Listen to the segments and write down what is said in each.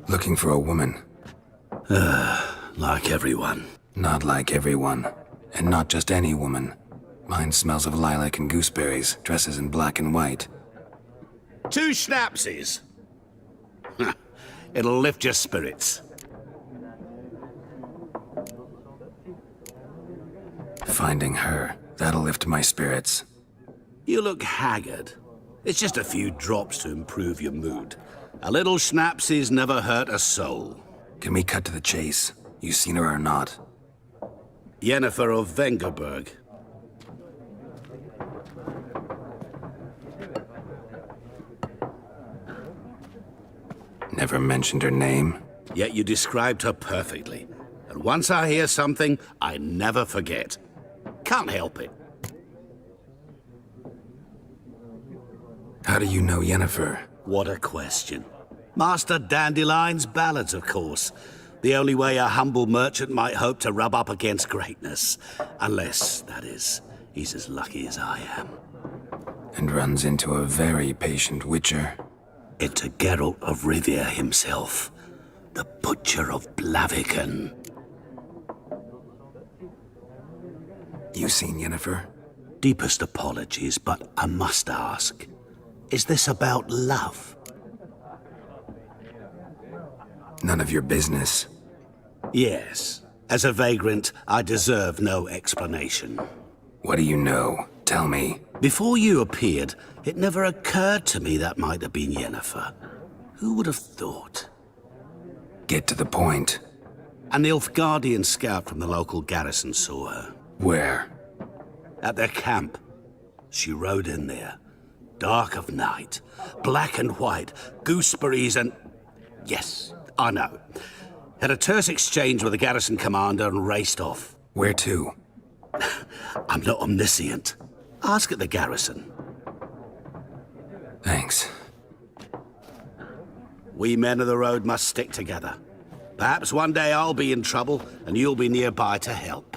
Looking for a woman. Like everyone. Not like everyone. And not just any woman. Mine smells of lilac and gooseberries, dresses in black and white. 2 schnapsies. It'll lift your spirits. Finding her, that'll lift my spirits. You look haggard. It's just a few drops to improve your mood. A little schnapsies never hurt a soul. Can we cut to the chase? You seen her or not? Yennefer of Vengerberg. Never mentioned her name. Yet you described her perfectly. And once I hear something, I never forget. Can't help it. How do you know Yennefer? What a question. Master Dandelion's ballads, of course. The only way a humble merchant might hope to rub up against greatness. Unless, that is, he's as lucky as I am. And runs into a very patient witcher. Into Geralt of Rivia himself. The Butcher of Blaviken. You seen Yennefer? Deepest apologies, but I must ask. Is this about love? None of your business. Yes. As a vagrant, I deserve no explanation. What do you know? Tell me. Before you appeared, it never occurred to me that might have been Yennefer. Who would have thought? Get to the point. An Nilfgaardian scout from the local garrison saw her. Where? At their camp. She rode in there. Dark of night. Black and white. Gooseberries and... Yes, I know. Had a terse exchange with the garrison commander and raced off. Where to? I'm not omniscient. Ask at the garrison. Thanks. We men of the road must stick together. Perhaps one day I'll be in trouble and you'll be nearby to help.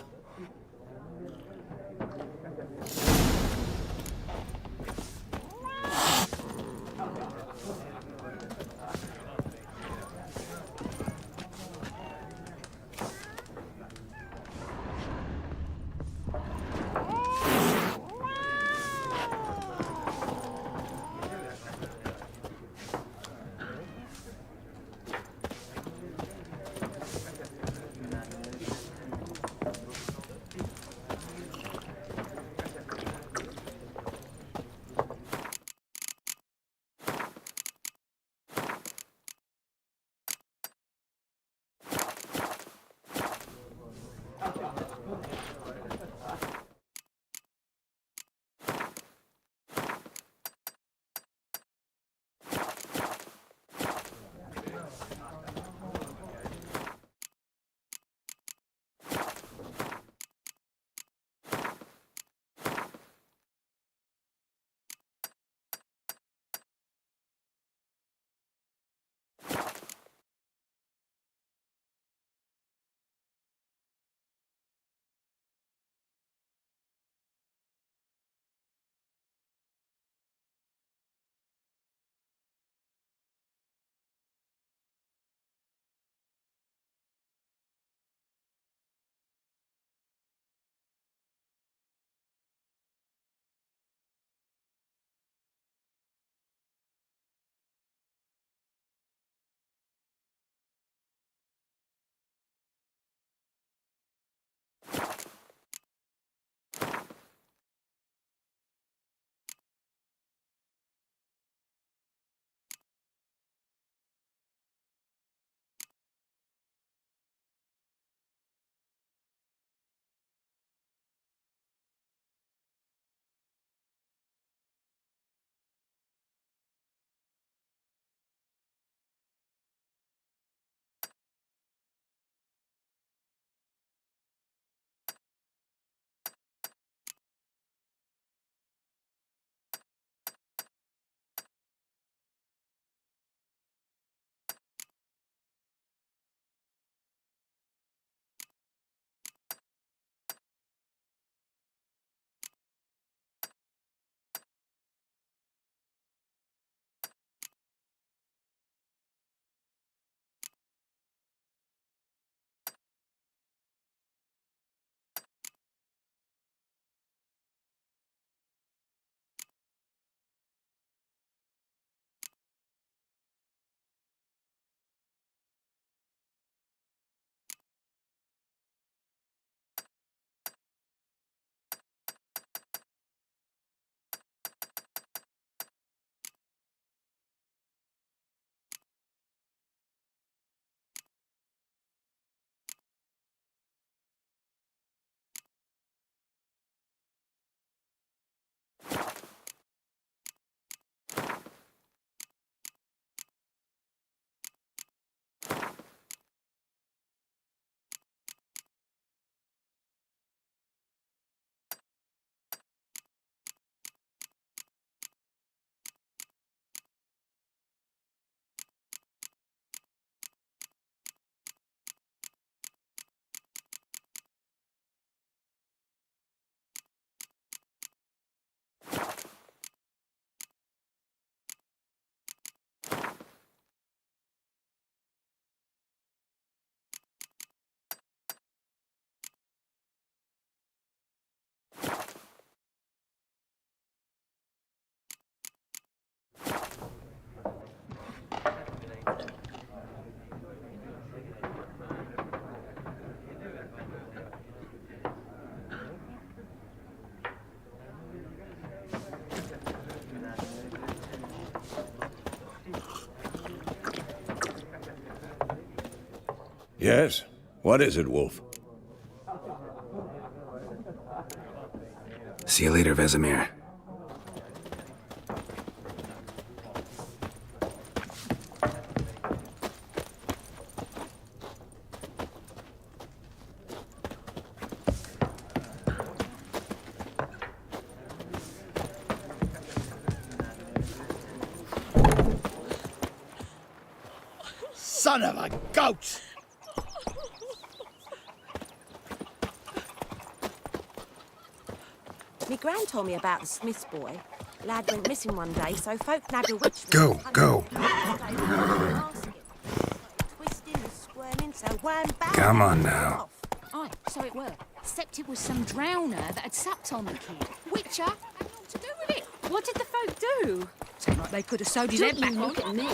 Yes? What is it, Wolf? See you later, Vesemir. Son of a goat! Me gran told me about the Smith's boy. Lad went missing one day, so folk nabbed a witch. Go, go. Twisting and squirming, so wham bam. Come on now. Aye, so it were. Except it was some drowner that had supped on the kid. Witcher had naught to do with it. What did the folk do? Seemed like they could have sewed his head back on. Look at me.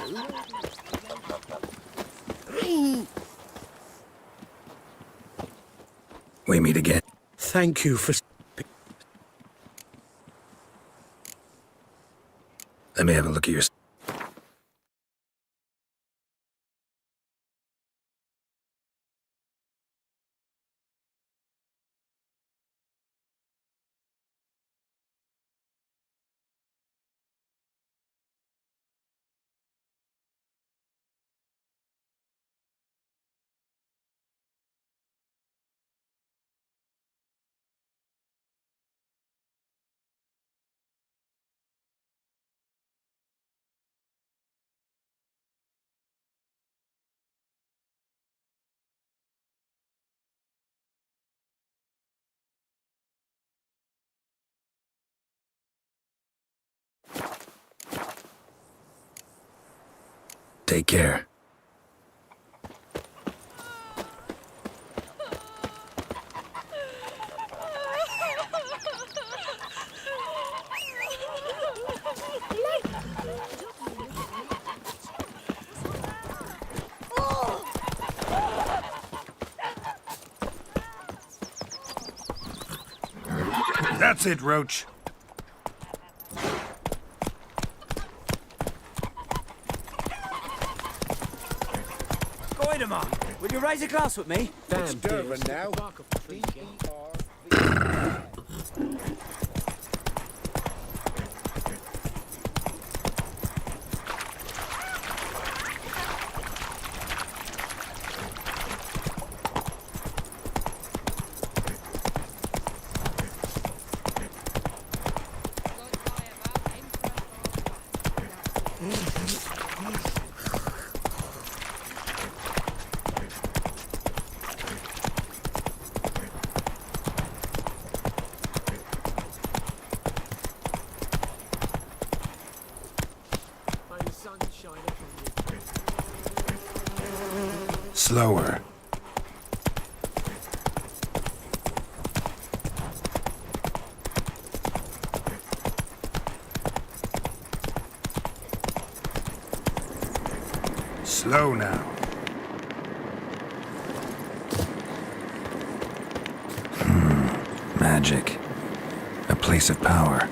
We meet again. Thank you for... Let me have a look at your... Take care. That's it, Roach. Will you raise a glass with me? It's Durban now. Slower. Slow now. Magic. A place of power.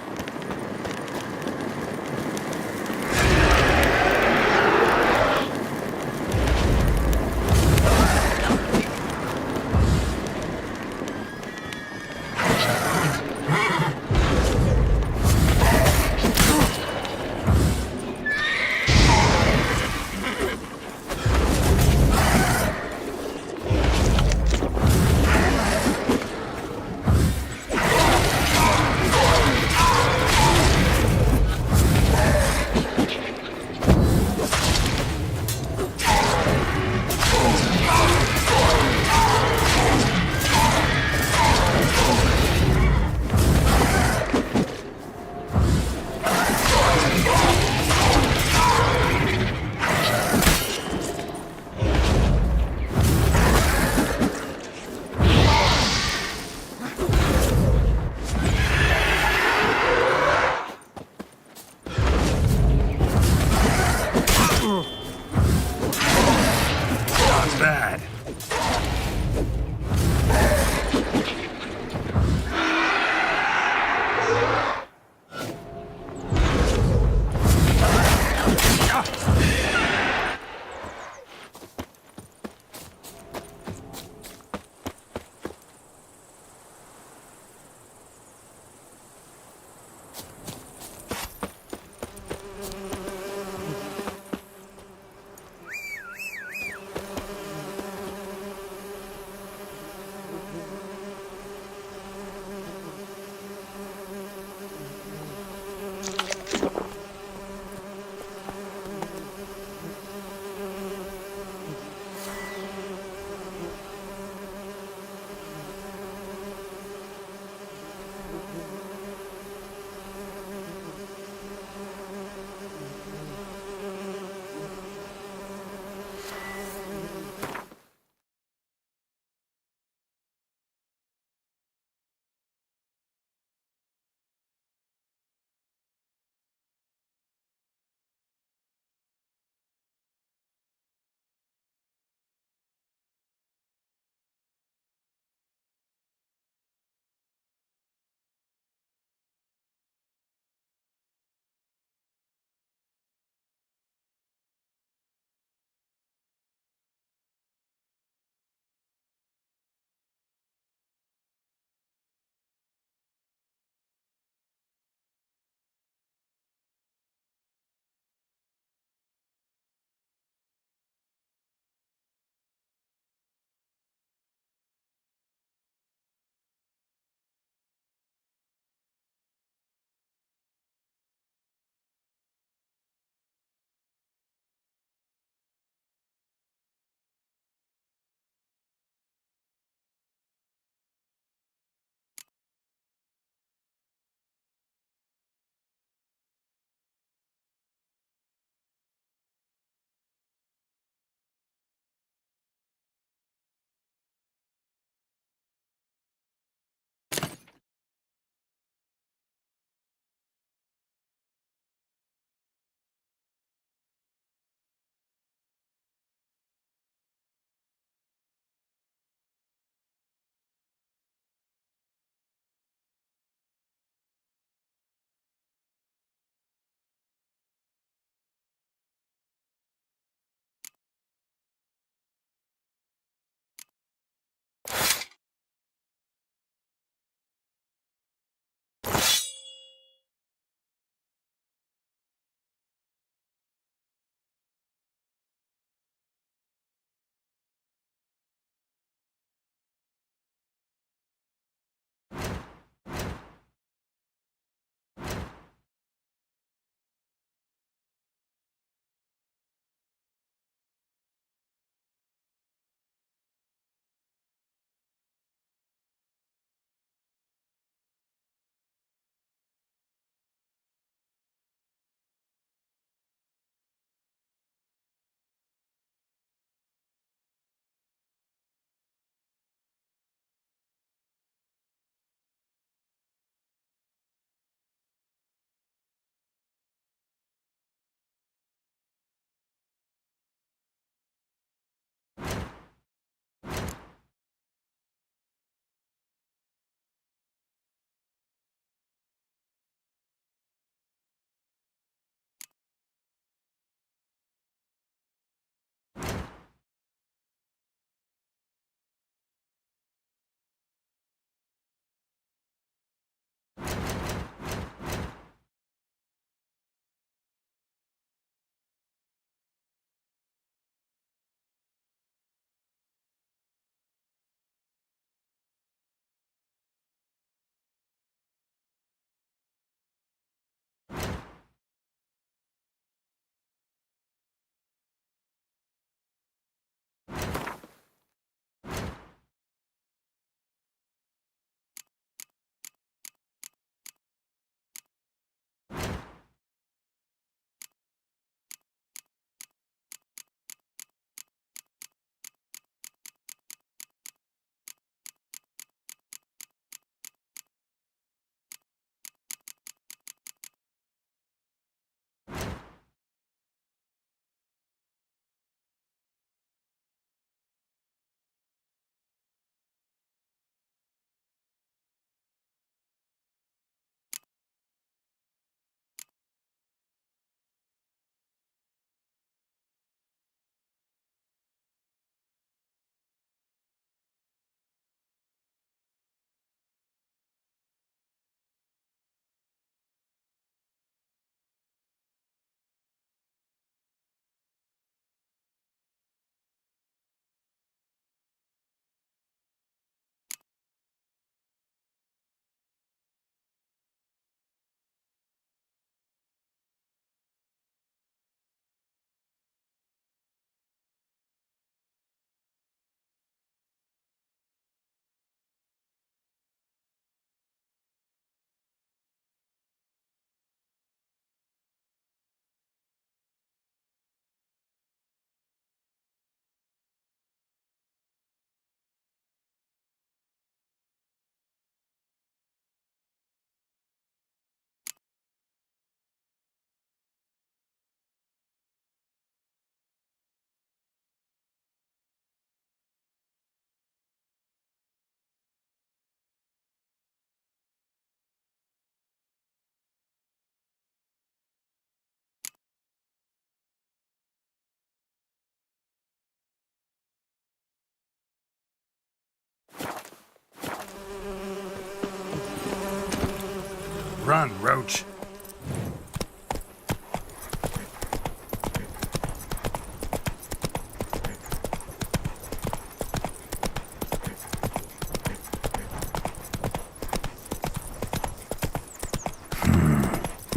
Run, Roach.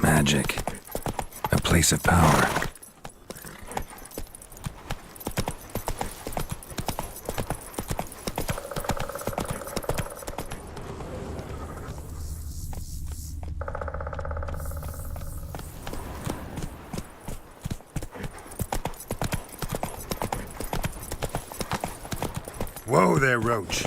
Magic. A place of power. Whoa there, Roach.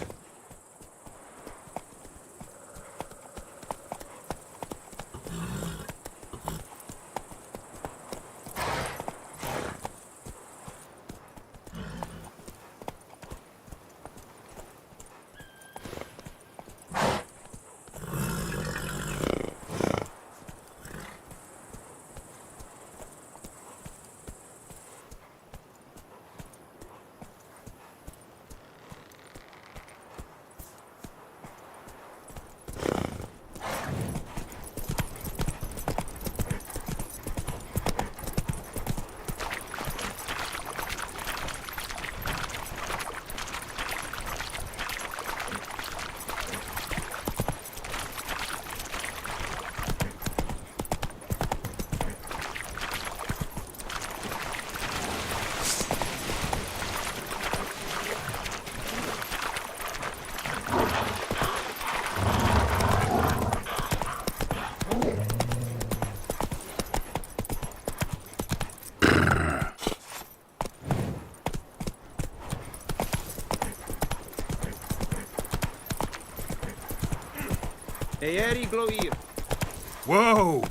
Whoa!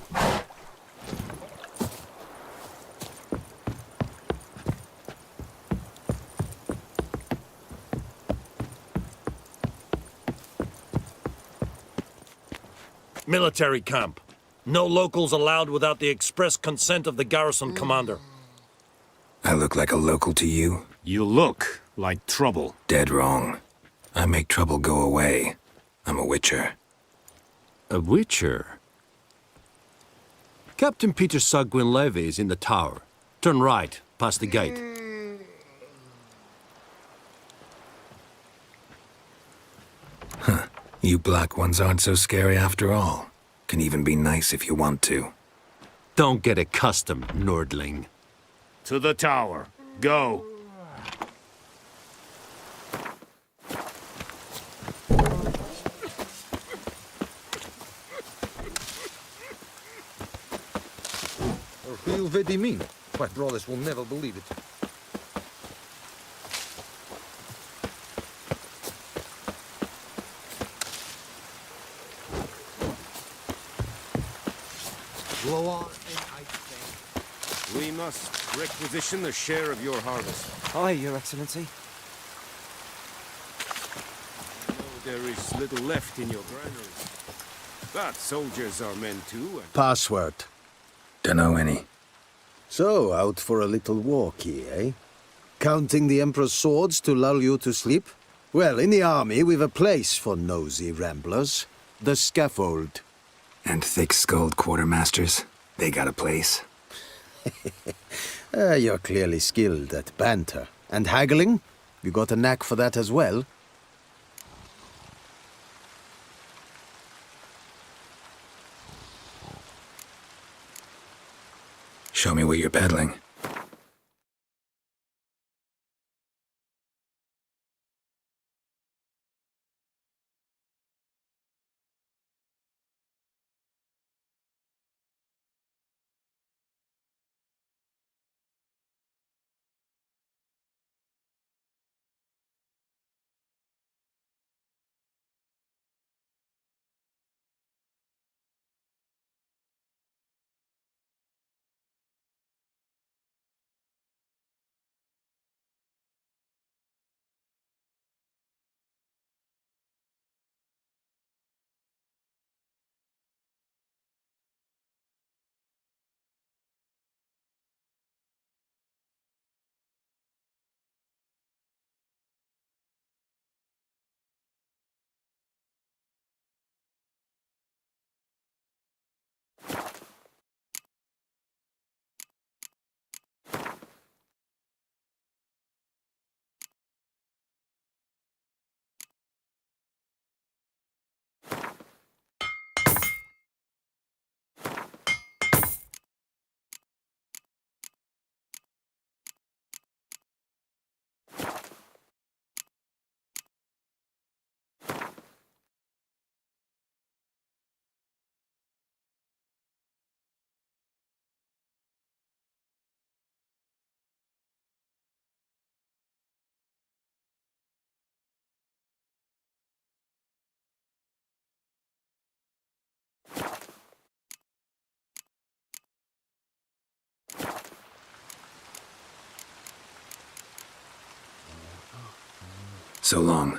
Military camp. No locals allowed without the express consent of the garrison commander. I look like a local to you? You look like trouble. Dead wrong. I make trouble go away. I'm a witcher. A witcher? Captain Peter Sagwin Levy is in the tower. Turn right, past the gate. You black ones aren't so scary after all. Can even be nice if you want to. Don't get accustomed, Nordling. To the tower. Go. Real very mean. My brothers will never believe it. Blow on and I think. We must requisition a share of your harvest. Aye, Your Excellency. I know there is little left in your granaries. But soldiers are men too, and Password. Dunno any. So, out for a little walkie, eh? Counting the Emperor's swords to lull you to sleep? Well, in the army, we've a place for nosy ramblers. The scaffold. And thick-skulled quartermasters. They got a place. You're clearly skilled at banter. And haggling? You got a knack for that as well? Show me what you're peddling. So long.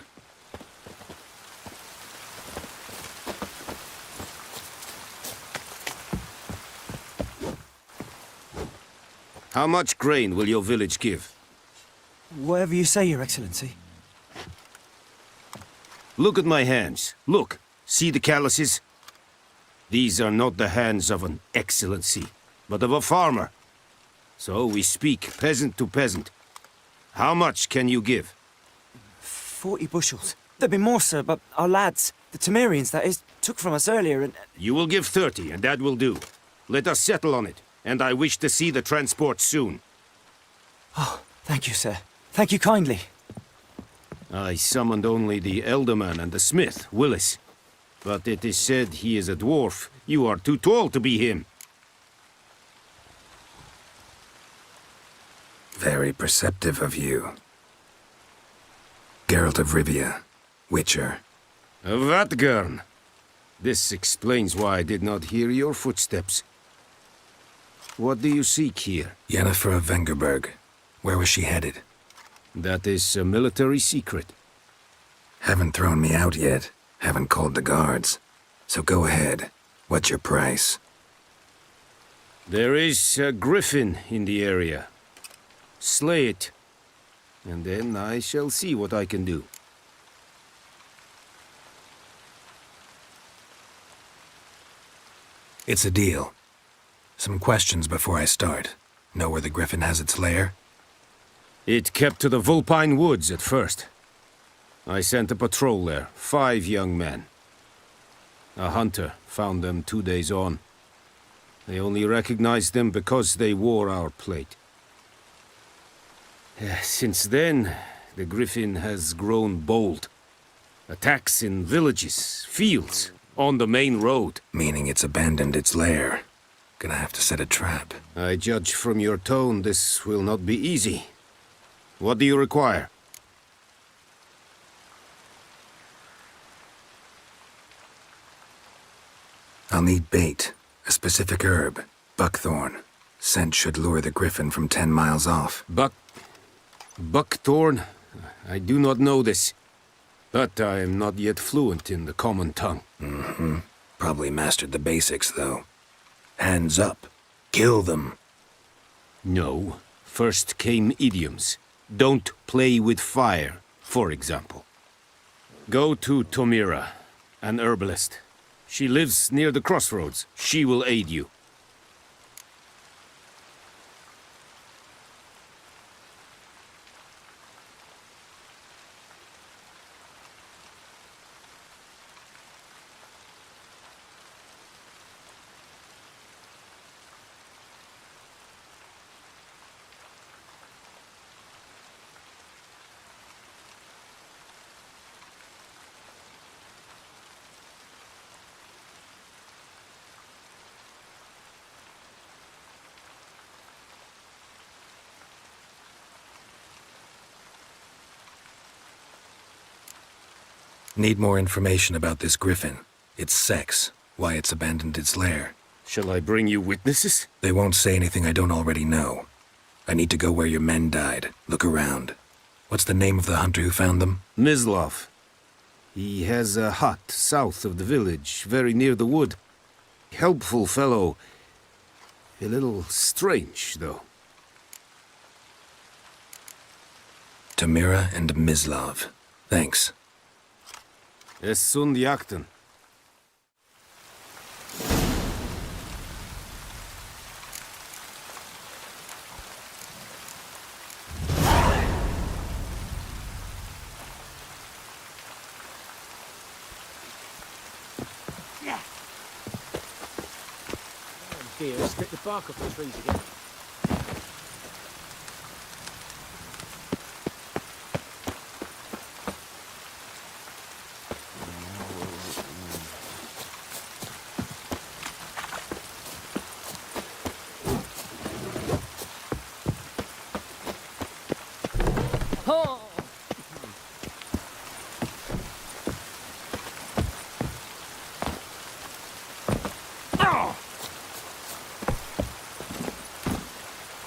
How much grain will your village give? Whatever you say, Your Excellency. Look at my hands. Look. See the calluses? These are not the hands of an excellency, but of a farmer. So we speak peasant to peasant. How much can you give? 40 bushels. There'd be more, sir, but our lads, the Temerians, that is, took from us earlier and... You will give 30, and that will do. Let us settle on it, and I wish to see the transport soon. Oh, thank you, sir. Thank you kindly. I summoned only the elderman and the smith, Willis. But it is said he is a dwarf. You are too tall to be him. Very perceptive of you. Geralt of Rivia, Witcher. Vatgern. This explains why I did not hear your footsteps. What do you seek here? Yennefer of Vengerberg. Where was she headed? That is a military secret. Haven't thrown me out yet. Haven't called the guards. So go ahead. What's your price? There is a griffin in the area. Slay it, and then I shall see what I can do. It's a deal. Some questions before I start. Know where the griffin has its lair? It kept to the Vulpine Woods at first. I sent a patrol there, 5 young men. A hunter found them 2 days on. They only recognized them because they wore our plate. Since then, the griffin has grown bold. Attacks in villages, fields, on the main road. Meaning it's abandoned its lair. Gonna have to set a trap. I judge from your tone this will not be easy. What do you require? I'll need bait, a specific herb, buckthorn. Scent should lure the griffin from 10 miles off. Buckthorn? I do not know this. But I am not yet fluent in the common tongue. Mm-hmm. Probably mastered the basics, though. Hands up. Kill them. No. First came idioms. Don't play with fire, for example. Go to Tomira, an herbalist. She lives near the crossroads. She will aid you. Need more information about this griffin. Its sex, why it's abandoned its lair. Shall I bring you witnesses? They won't say anything I don't already know. I need to go where your men died. Look around. What's the name of the hunter who found them? Mislav. He has a hut south of the village, very near the wood. Helpful fellow. A little strange, though. Tomira and Mislav. Thanks. Es sunt jakten. Here, strip the bark off the trees again.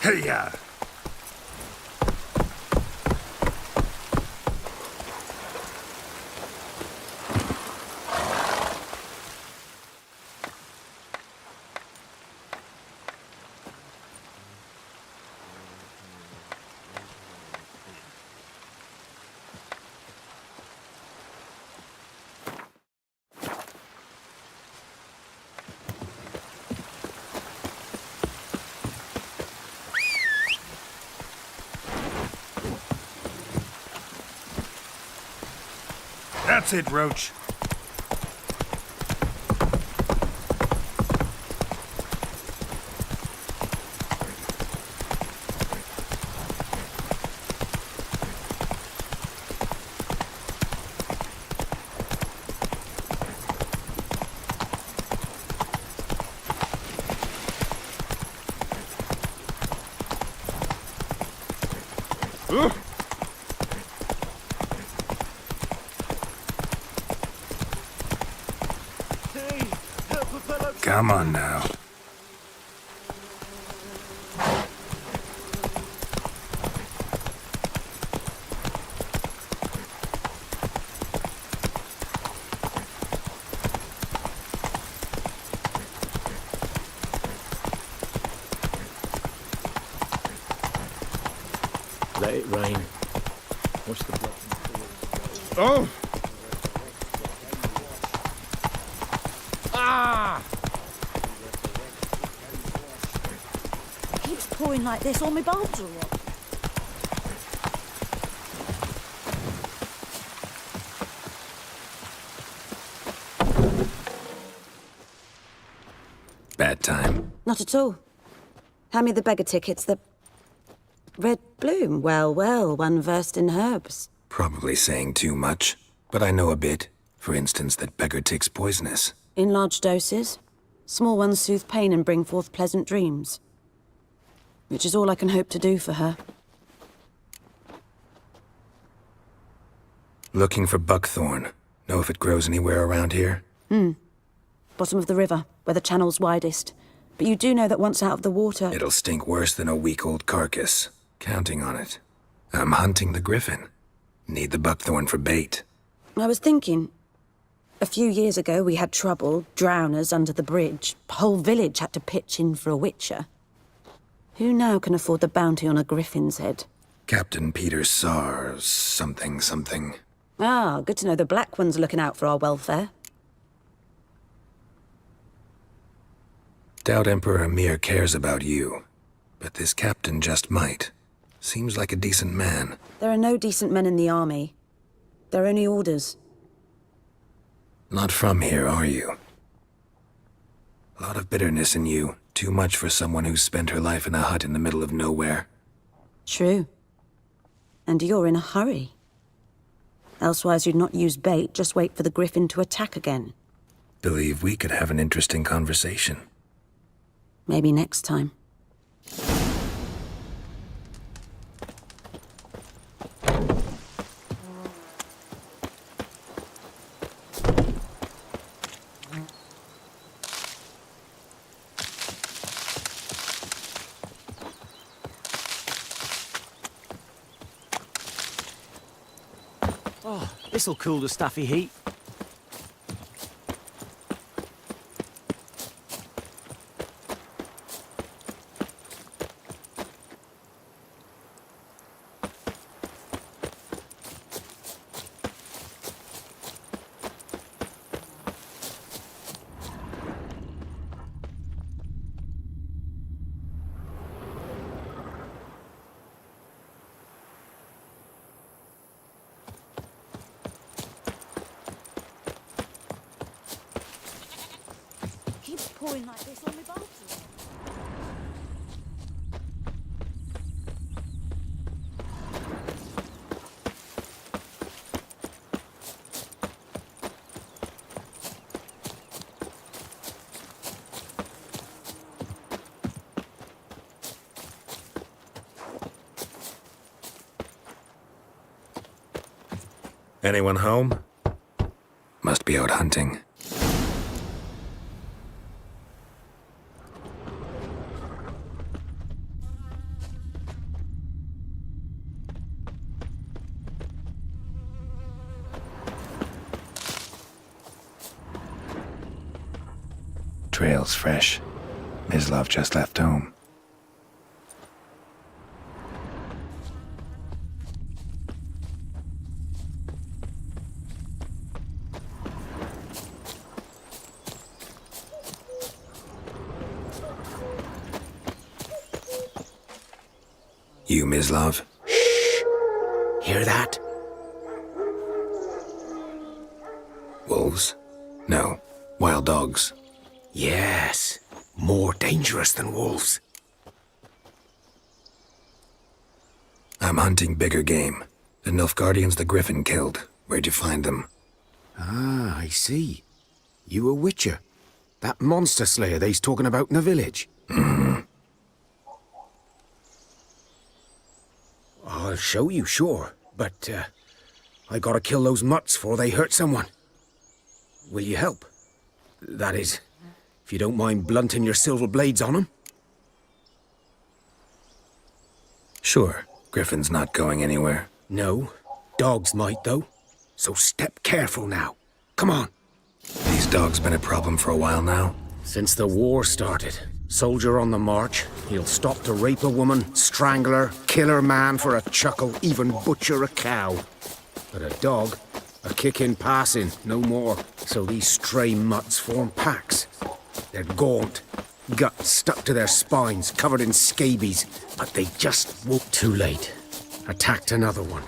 Hey-ya! That's it, Roach. Come on now. Let it rain. Watch the blood. Oh! Ah! Keeps pouring like this, all my bulbs are what? Bad time. Not at all. Hand me the beggar tickets, the red bloom. Well, well, one versed in herbs. Probably saying too much, but I know a bit. For instance, that beggar tick's poisonous. In large doses. Small ones soothe pain and bring forth pleasant dreams. Which is all I can hope to do for her. Looking for buckthorn. Know if it grows anywhere around here? Bottom of the river, where the channel's widest. But you do know that once out of the water... It'll stink worse than a week-old carcass. Counting on it. I'm hunting the griffin. Need the buckthorn for bait. I was thinking... A few years ago, we had trouble, drowners under the bridge. Whole village had to pitch in for a witcher. Who now can afford the bounty on a griffin's head? Captain Peter Sar... something. Ah, good to know the Black One's looking out for our welfare. Doubt Emperor Emir cares about you. But this captain just might. Seems like a decent man. There are no decent men in the army. They're only orders. Not from here, are you? A lot of bitterness in you. Too much for someone who's spent her life in a hut in the middle of nowhere. True. And you're in a hurry. Elsewise you'd not use bait, just wait for the griffin to attack again. Believe we could have an interesting conversation. Maybe next time. Oh, this'll cool the stuffy heat. Keeps pouring like this on my bulbs. Anyone home? Must be out hunting. Trail's fresh. Mislav just left home. You, Mislav? Hear that? wolves? No, wild dogs. Yes, more dangerous than wolves. I'm hunting bigger game. The Nilfgaardians the Griffin killed. Where'd you find them? Ah, I see. You a witcher. That monster slayer they's talking about in the village. I'll show you, sure. But, I gotta kill those mutts before they hurt someone. Will you help? That is, if you don't mind blunting your silver blades on them. Sure. Griffin's not going anywhere. No. Dogs might, though. So step careful now. Come on. These dogs been a problem for a while now? Since the war started. Soldier on the march. He'll stop to rape a woman, strangle her, kill her man for a chuckle, even butcher a cow. But a dog, a kick in passing, no more. So these stray mutts form packs. They're gaunt, guts stuck to their spines, covered in scabies, but they just won't. Too late. Attacked another one.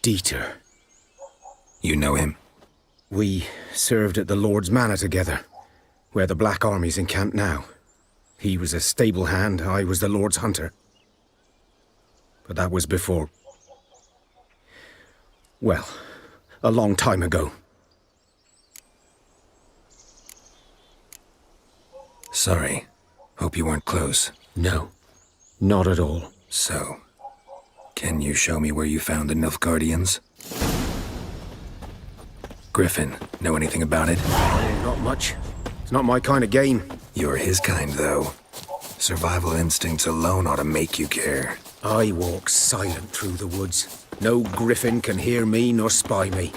Dieter. You know him? We served at the Lord's Manor together, where the Black Army's encamped now. He was a stable hand, I was the Lord's hunter. But that was before... well, a long time ago. Sorry. Hope you weren't close. No, not at all. So, can you show me where you found the Nilfgaardians? Griffin, know anything about it? Not much. It's not my kind of game. You're his kind, though. Survival instincts alone ought to make you care. I walk silent through the woods. No griffin can hear me nor spy me.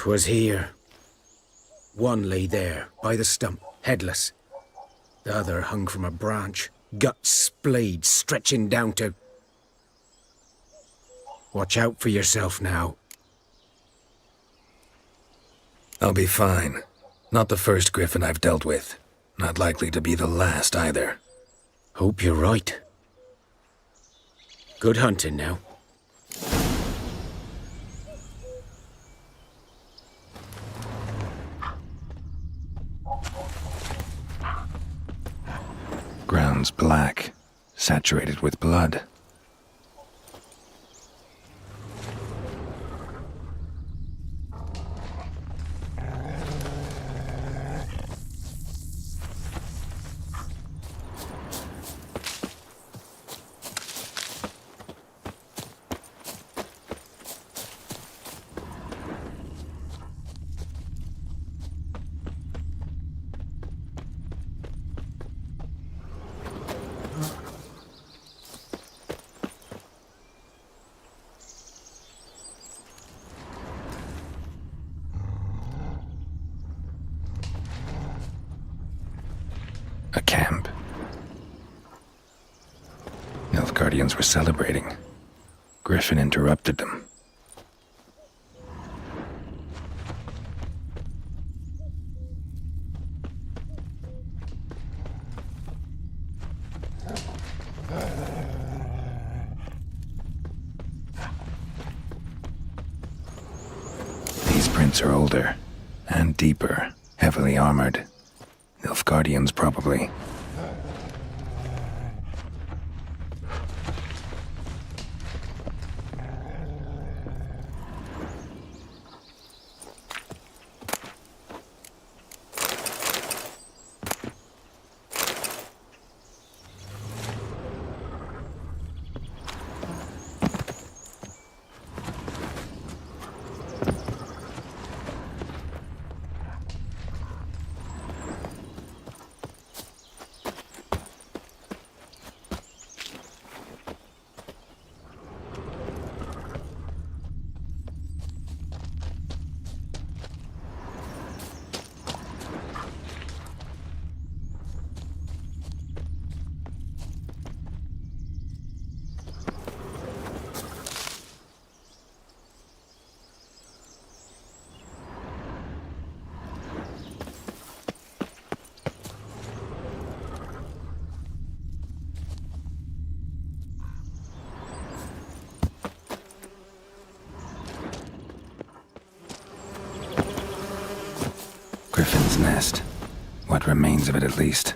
Was here. One lay there, by the stump, headless. The other hung from a branch, guts splayed, stretching down to... Watch out for yourself now. I'll be fine. Not the first griffin I've dealt with. Not likely to be the last, either. Hope you're right. Good hunting now. Ground's black, saturated with blood. A camp. Nilfgaardians were celebrating. Griffin interrupted them. footprints are older. And deeper. Heavily armored. Nilfgaardians, probably. Griffin's nest. What remains of it, at least.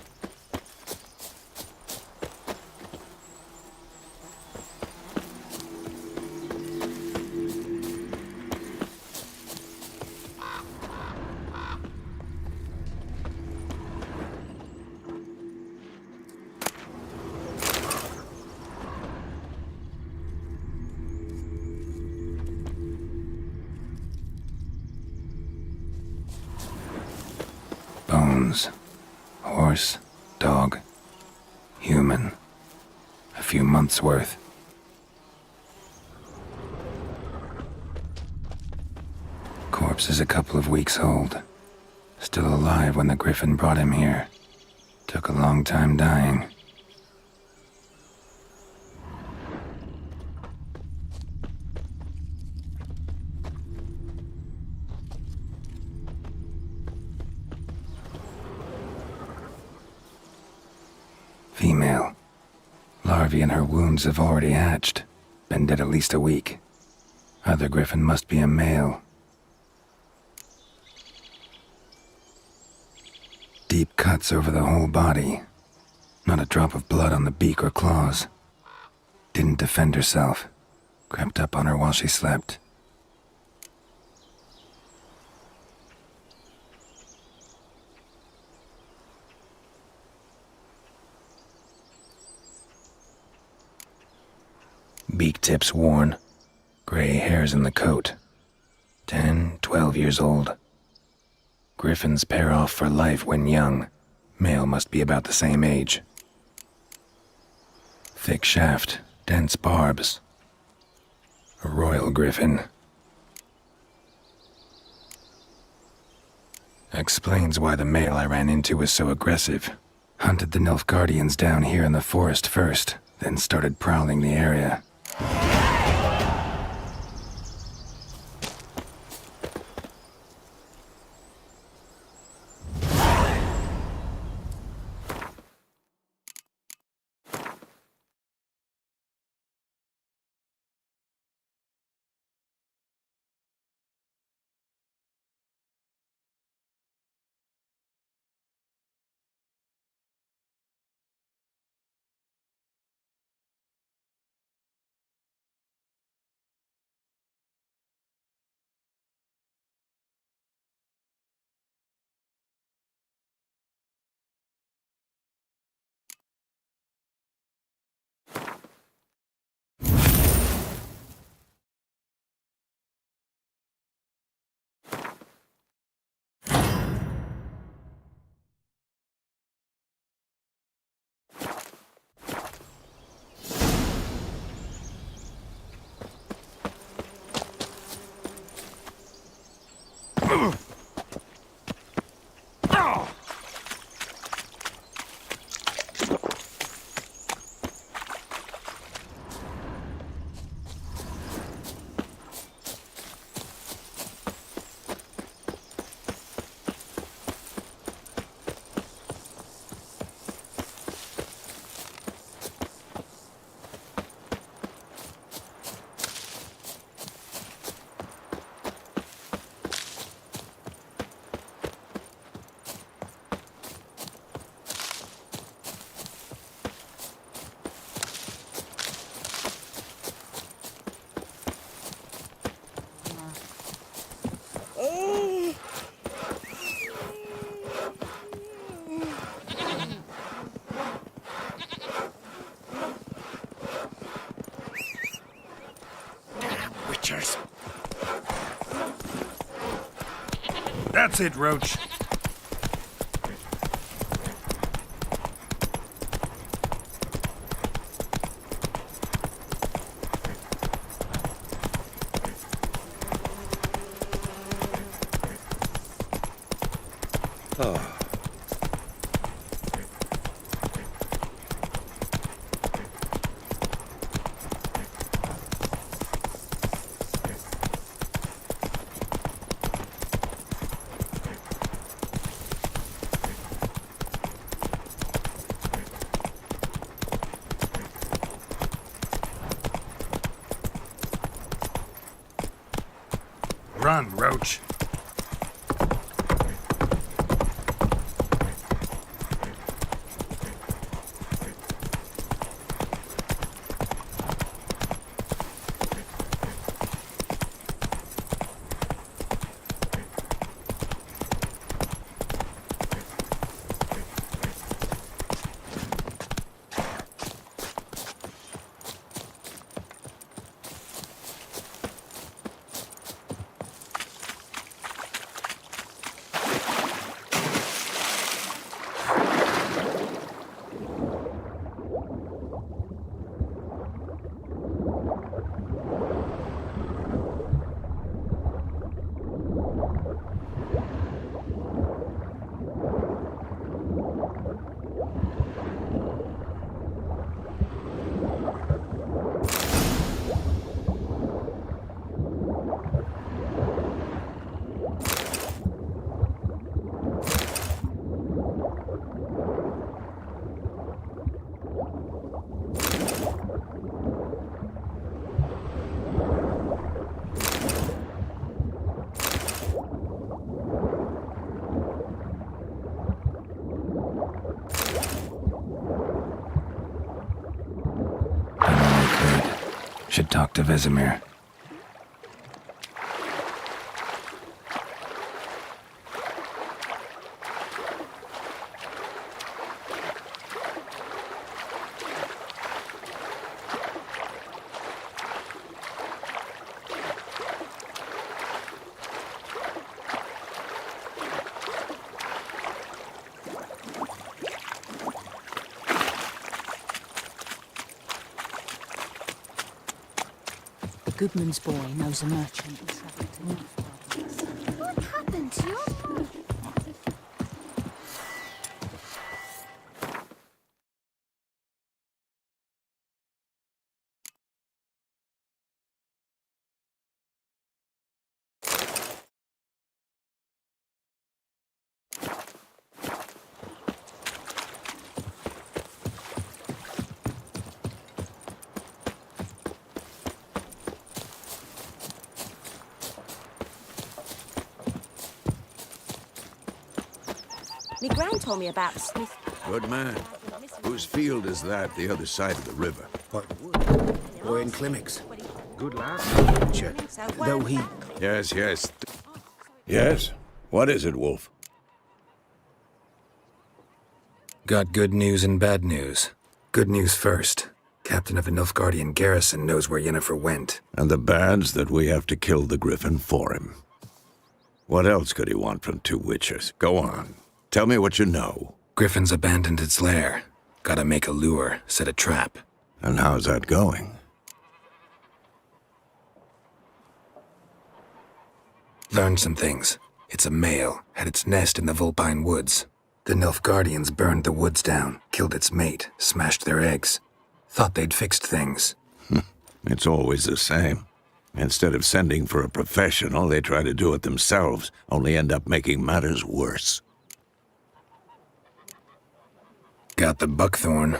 Bones. Horse, dog, human. A few months' worth. Corpse is a couple of weeks old. Still alive when the Griffin brought him here. Took a long time dying. Female. Larvae in her wounds have already hatched. Been dead at least a week. Other Griffin must be a male. Deep cuts over the whole body. Not a drop of blood on the beak or claws. Didn't defend herself. Crept up on her while she slept. Beak tips worn. Gray hairs in the coat. 10, 12 years old. Griffins pair off for life when young. Male must be about the same age. Thick shaft, dense barbs. A royal griffin. Explains why the male I ran into was so aggressive. Hunted the Nilfgaardians down here in the forest first, then started prowling the area. Witchers! That's it, Roach. Run, Roach. Should talk to Vesemir. The Goodman's boy knows a merchant who travelled to Newfoundland. What happened to your... Me gran told me about the Smith. Good man. Whose field is that the other side of the river? What wood? Boy in Climmix. Good lad. Butcher. Though he... Yes, yes. Yes? What is it, Wolf? Got good news and bad news. Good news first. Captain of a Nilfgaardian garrison knows where Yennefer went. And the bad's that we have to kill the griffin for him. What else could he want from two witchers? Go on. Tell me what you know. Griffin's abandoned its lair. Gotta make a lure, set a trap. And how's that going? Learned some things. It's a male, had its nest in the Vulpine Woods. The Nilfgaardians burned the woods down, killed its mate, smashed their eggs. Thought they'd fixed things. It's always the same. Instead of sending for a professional, they try to do it themselves, only end up making matters worse. Got the buckthorn.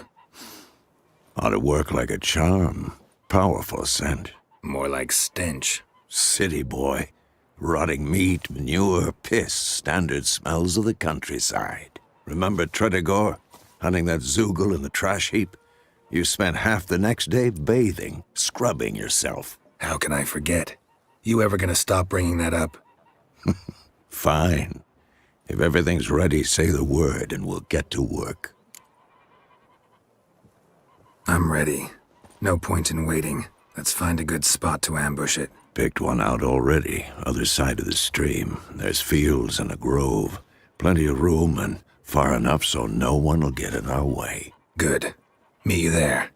Ought to work like a charm. Powerful scent. More like stench. City boy. Rotting meat, manure, piss, standard smells of the countryside. Remember Tredegor? Hunting that Zoogle in the trash heap? You spent half the next day bathing, scrubbing yourself. How can I forget? You ever gonna stop bringing that up? Fine. If everything's ready, say the word and we'll get to work. I'm ready. No point in waiting. Let's find a good spot to ambush it. Picked one out already, other side of the stream. There's fields and a grove. Plenty of room and far enough so no one will get in our way. Good. Meet you there.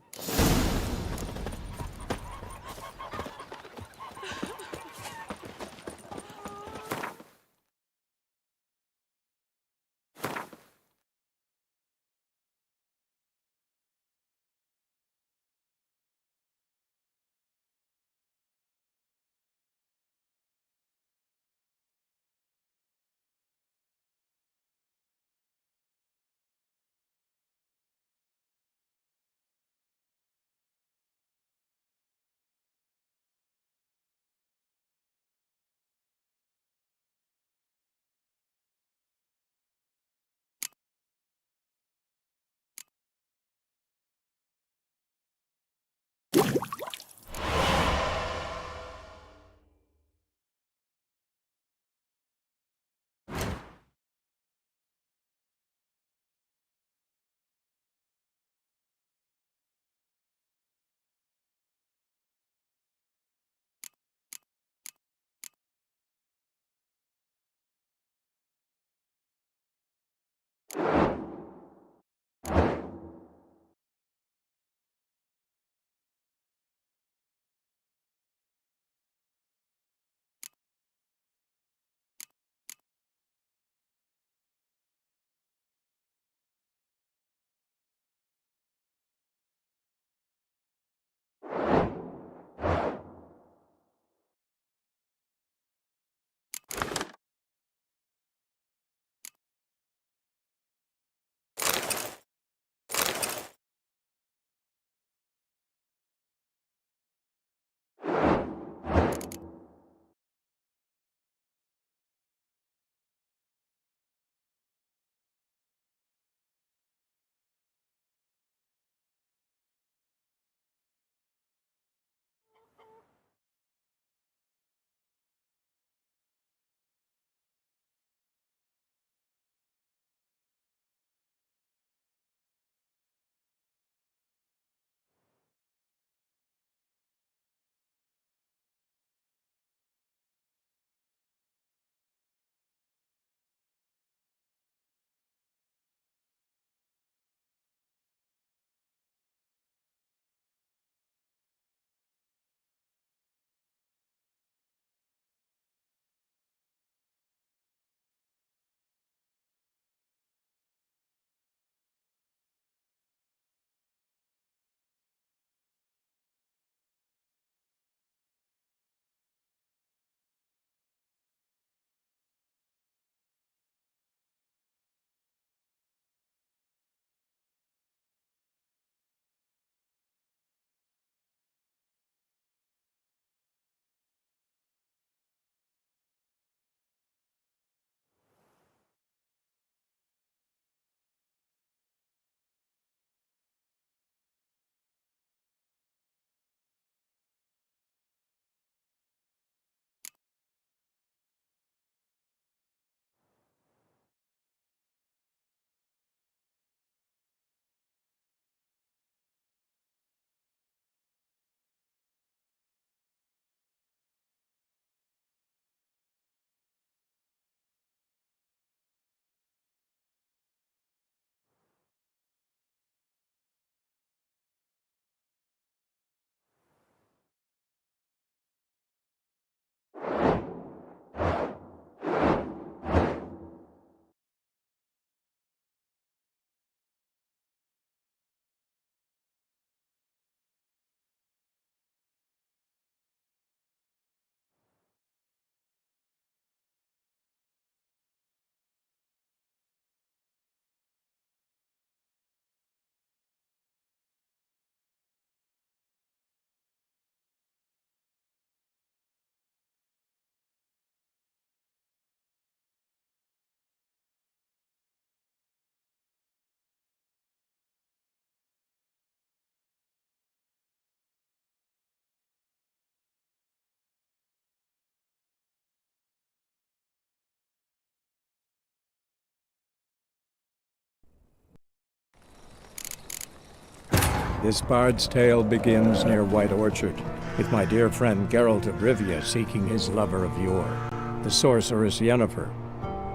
This bard's tale begins near White Orchard. with my dear friend Geralt of Rivia seeking his lover of yore, the sorceress Yennefer.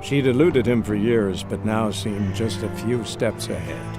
She'd eluded him for years, but now seemed just a few steps ahead.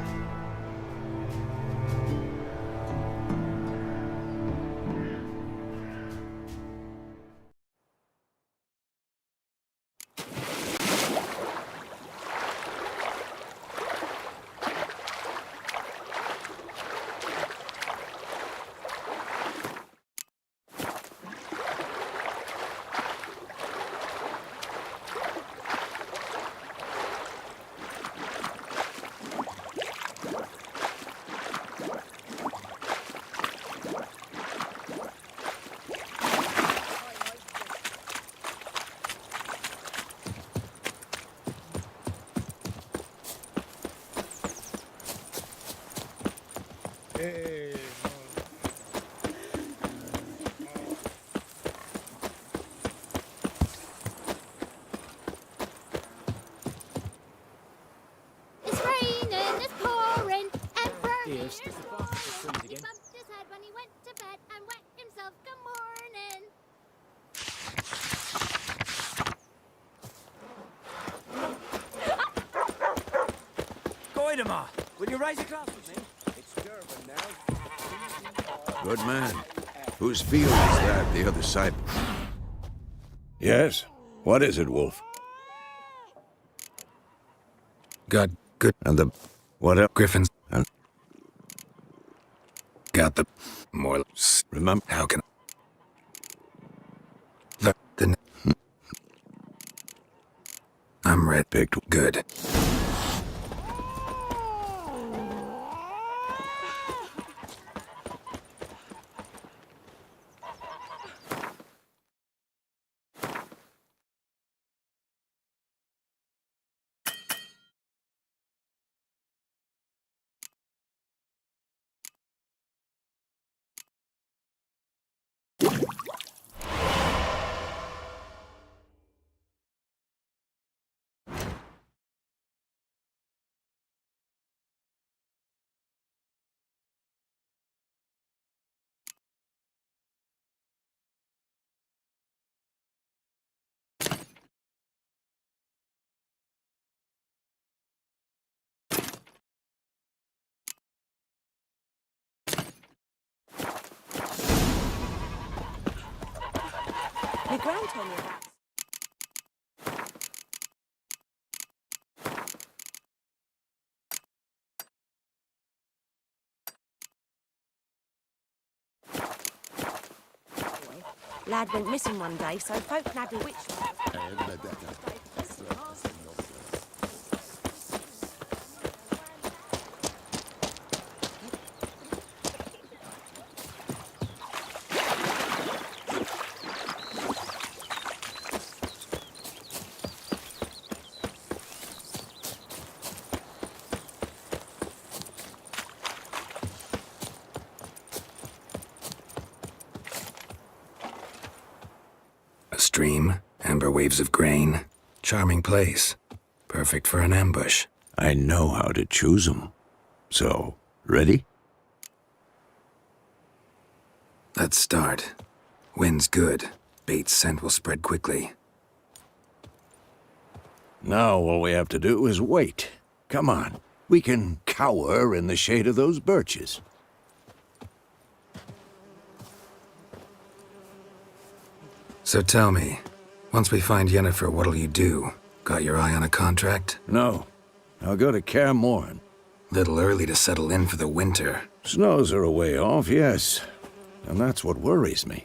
It's raining, it's pouring, and burning. Yes, It's pouring. He bumped his head when he went to bed and wet himself. Good morning. Goidemar, will you raise a glass with me? Good man. Whose field is that, the other side? Yes? What is it, Wolf? Got good. And the... what else? Griffins. And... Got the. More. remember... How can. The. I'm red. Picked. Good. Your gran told me about. Lad went missing one day, so folk nabbed a witch. A stream, amber waves of grain. Charming place. Perfect for an ambush. I know how to choose 'em. So, ready? Let's start. Wind's good. Bait's scent will spread quickly. Now all we have to do is wait. Come on. We can cower in the shade of those birches. So tell me, once we find Yennefer, what'll you do? Got your eye on a contract? No. I'll go to Kaer Morhen. Little early to settle in for the winter. Snows are a way off, yes. And that's what worries me.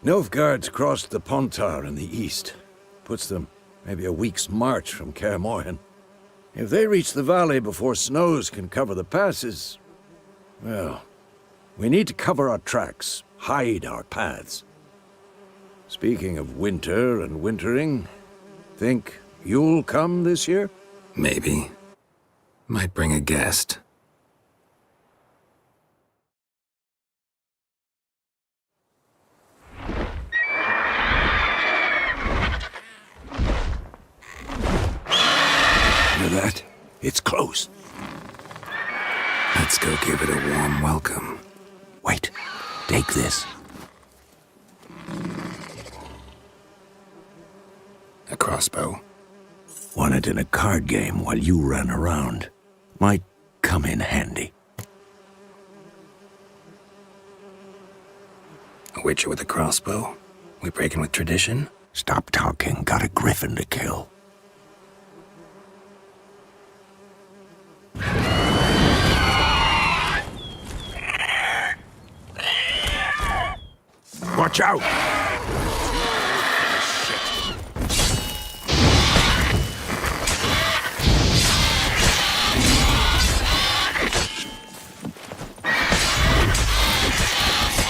Nilfgaard's crossed the Pontar in the east. Puts them maybe a week's march from Kaer Morhen. If they reach the valley before snows can cover the passes, well, we need to cover our tracks, hide our paths. Speaking of winter and wintering, think you'll come this year? Maybe. Might bring a guest. Hear that? It's close. Let's go give it a warm welcome. Wait. Take this. A crossbow. Won it in a card game while you ran around. Might come in handy. A witcher with a crossbow? We breaking with tradition? Stop talking. Got a griffin to kill. Watch out!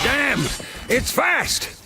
Damn! It's fast!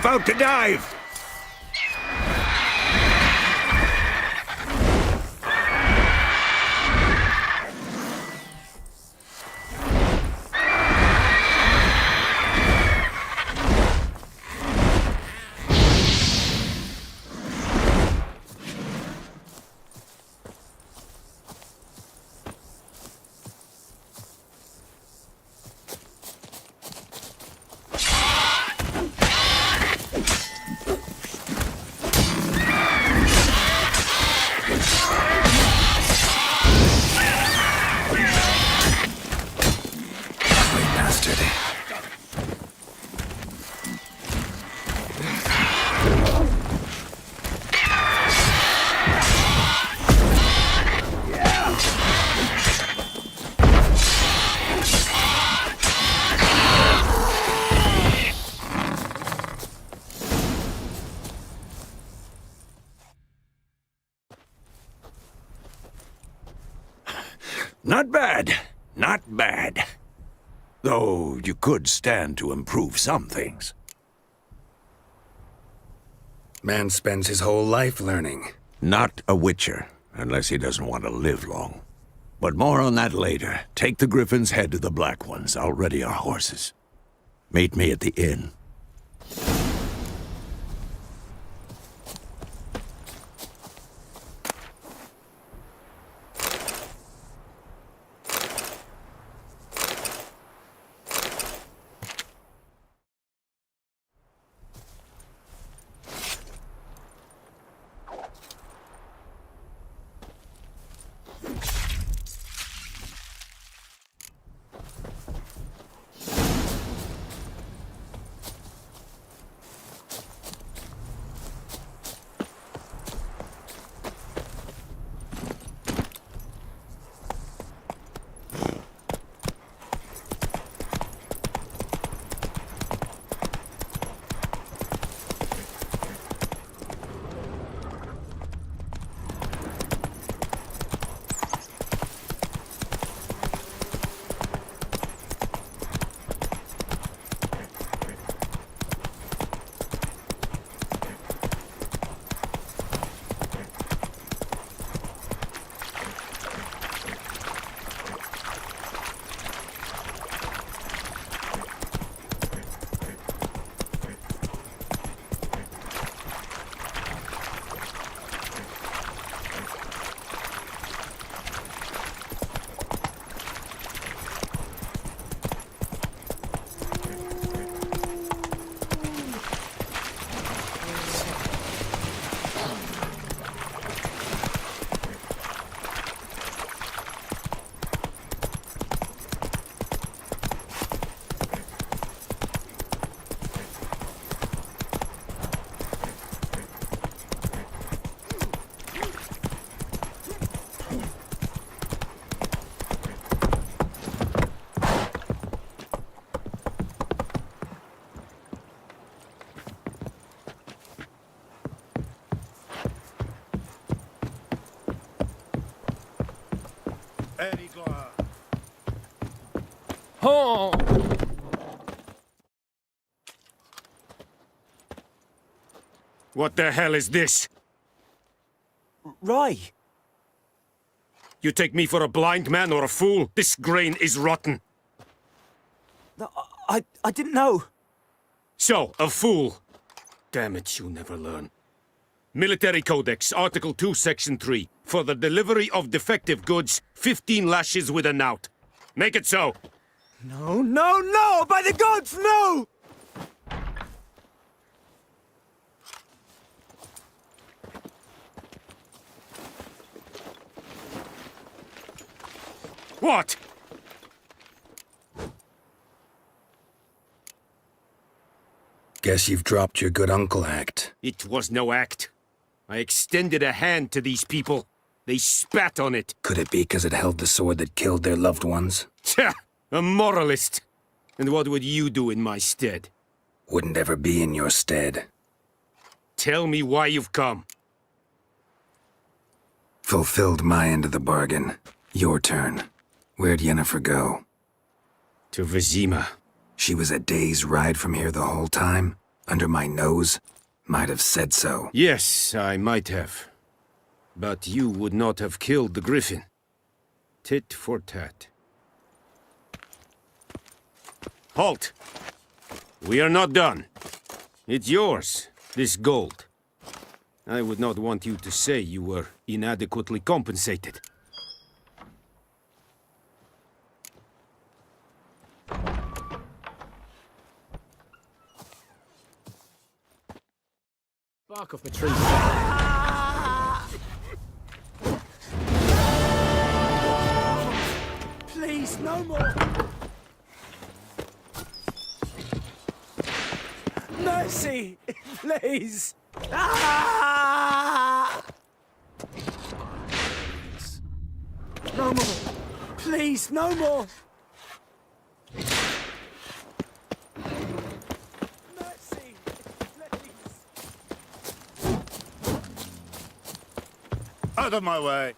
About to dive! Not bad. Not bad. Though you could stand to improve some things. Man spends his whole life learning. Not a witcher, unless he doesn't want to live long. But more on that later. Take the griffin's head to the Black Ones. I'll ready our horses. Meet me at the inn. Oh! What the hell is this? Rye! You take me for a blind man or a fool? This grain is rotten. No, I didn't know. So, a fool. Damn it, you never learn. Military Codex, Article 2, Section 3. For the delivery of defective goods, 15 lashes with a knout. Make it so. No, no, no! By the gods, no! What? Guess you've dropped your good uncle act. It was no act. I extended a hand to these people. They spat on it. Could it be because it held the sword that killed their loved ones? Tja! A moralist. And what would you do in my stead? Wouldn't ever be in your stead. Tell me why you've come. Fulfilled my end of the bargain. Your turn. Where'd Yennefer go? To Vizima. She was a day's ride from here the whole time? Under my nose? Might have said so. Yes, I might have. But you would not have killed the griffin. Tit for tat. Halt! We are not done. It's yours, this gold. I would not want you to say you were inadequately compensated. Bark off the tree. Please, no more! Mercy! Please! Ah! No more! Please, no more! Mercy! Please! Out of my way!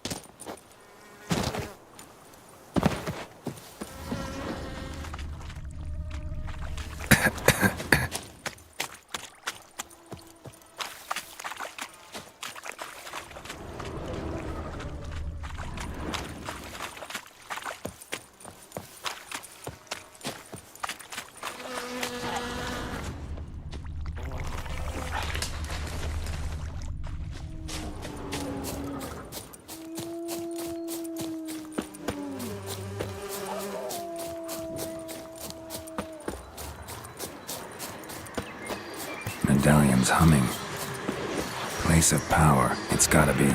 Medallion's humming. Place of power, it's gotta be.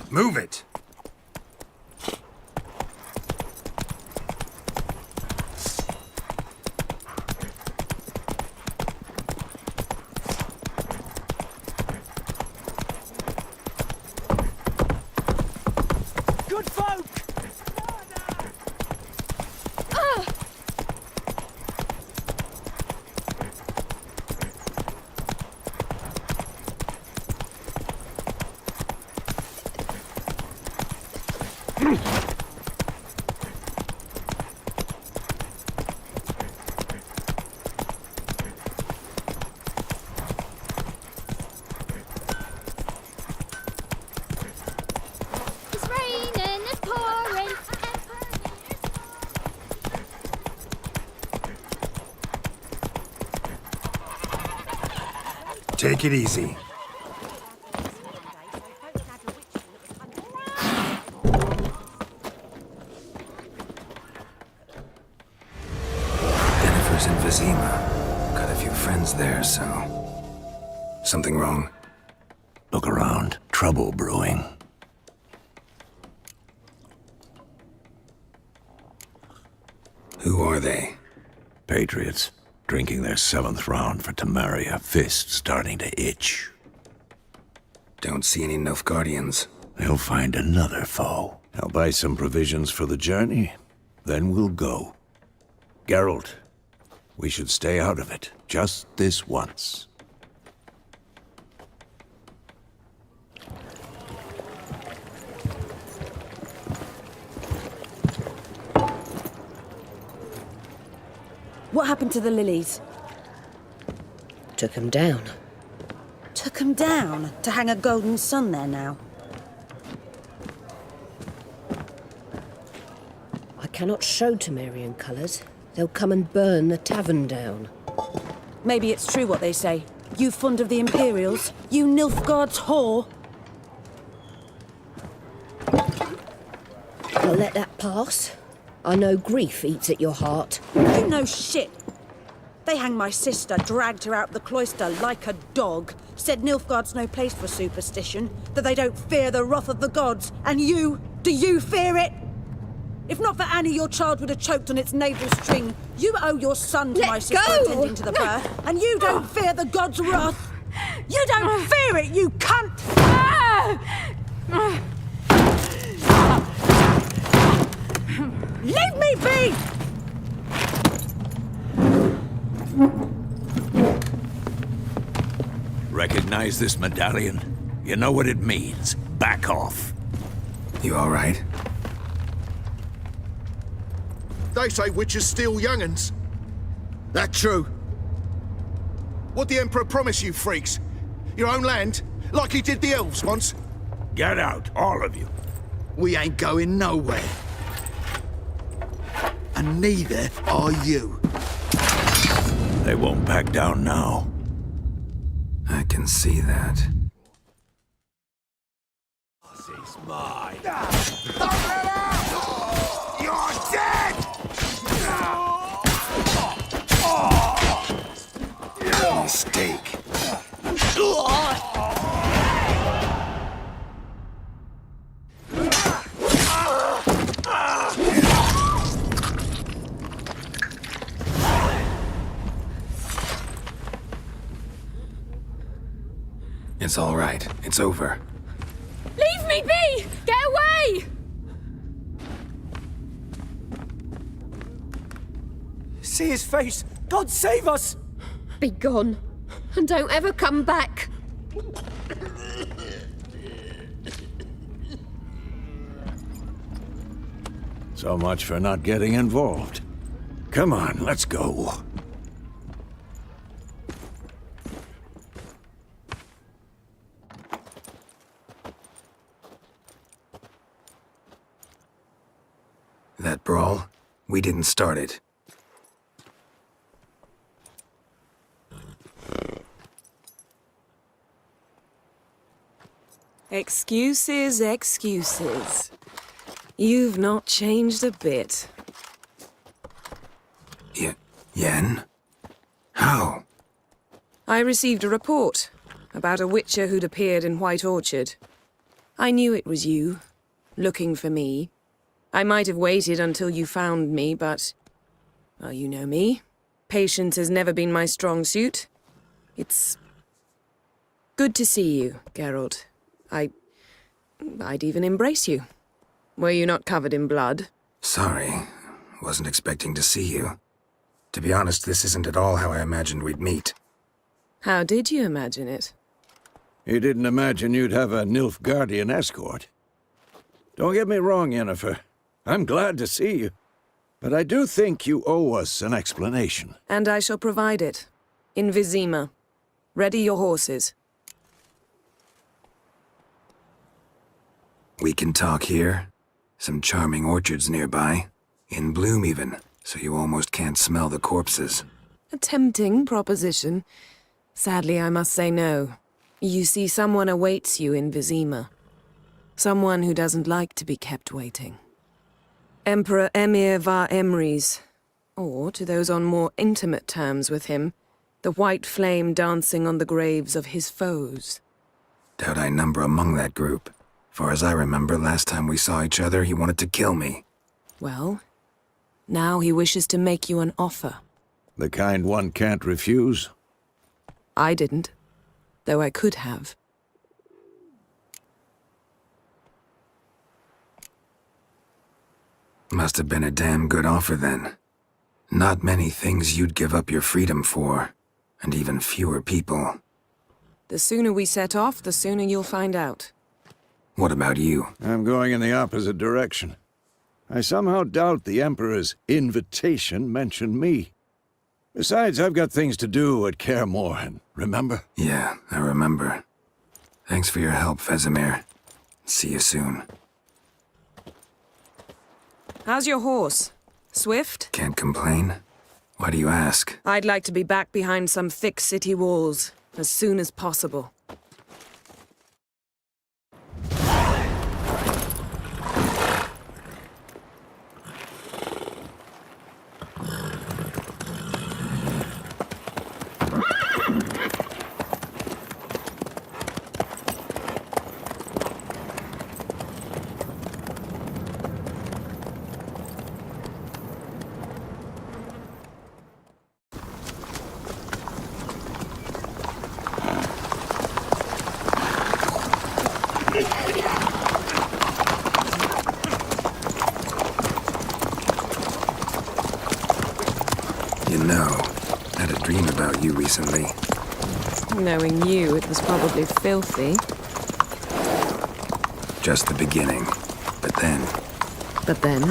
Move it! Good folk! It's raining, it's pouring. Take it easy. Yennefer's in Vizima. Got a few friends there, so... Something wrong? Look around. Trouble brewing. Who are they? Patriots. Drinking their 7th round for Temeria. Fist starting to itch. Don't see any Nilfgaardians. They'll find another foe. I'll buy some provisions for the journey. Then we'll go. Geralt, We should stay out of it, just this once. What happened to the lilies? Took 'em down. Took 'em down to hang a golden sun there now. I cannot show Temerian colours. They'll come and burn the tavern down. Maybe it's true what they say. You fond of the Imperials? You Nilfgaard's whore? I'll let that pass. I know grief eats at your heart. You know shit. They hanged my sister, dragged her out the cloister like a dog, said Nilfgaard's no place for superstition, that they don't fear the wrath of the gods. And you? Do you fear it? If not for Annie, your child would have choked on its navel string. You owe your son to my sister attending to the birth, and you don't fear the gods' wrath. You don't fear it, you cunt! Leave me be! Recognize this medallion? You know what it means. Back off. You all right? They say witches steal young'uns. That true? What'd the Emperor promise you, freaks? Your own land? Like he did the elves once? Get out, all of you. We ain't going nowhere. And neither are you. They won't back down now. I can see that. He's mine. You're dead! Mistake. It's all right. It's over. Leave me be! Get away! See his face! God save us! Be gone, and don't ever come back. So much for not getting involved. Come on, let's go. That brawl, we didn't start it. Excuses, excuses. You've not changed a bit. Yen? How? I received a report about a witcher who'd appeared in White Orchard. I knew it was you, looking for me. I might have waited until you found me, but... well, you know me. Patience has never been my strong suit. It's... good to see you, Geralt. I'd even embrace you. Were you not covered in blood? Sorry. Wasn't expecting to see you. To be honest, this isn't at all how I imagined we'd meet. How did you imagine it? You didn't imagine you'd have a Nilfgaardian escort. Don't get me wrong, Yennefer. I'm glad to see you. But I do think you owe us an explanation. And I shall provide it. In Vizima. Ready your horses. We can talk here. Some charming orchards nearby. In bloom even, so you almost can't smell the corpses. A tempting proposition. Sadly, I must say no. You see, someone awaits you in Vizima. Someone who doesn't like to be kept waiting. Emperor Emir var Emrys, or, to those on more intimate terms with him, the white flame dancing on the graves of his foes. Doubt I number among that group. Far as I remember, last time we saw each other, he wanted to kill me. Well, now he wishes to make you an offer. The kind one can't refuse? I didn't, though I could have. Must have been a damn good offer then. Not many things you'd give up your freedom for, and even fewer people. The sooner we set off, the sooner you'll find out. What about you? I'm going in the opposite direction. I somehow doubt the Emperor's invitation mentioned me. Besides, I've got things to do at Kaer Morhen, remember? Yeah, I remember. Thanks for your help, Vesemir. See you soon. How's your horse? Swift? Can't complain. Why do you ask? I'd like to be back behind some thick city walls as soon as possible. You know, I had a dream about you recently. Knowing you, it was probably filthy. Just the beginning. But then... But then...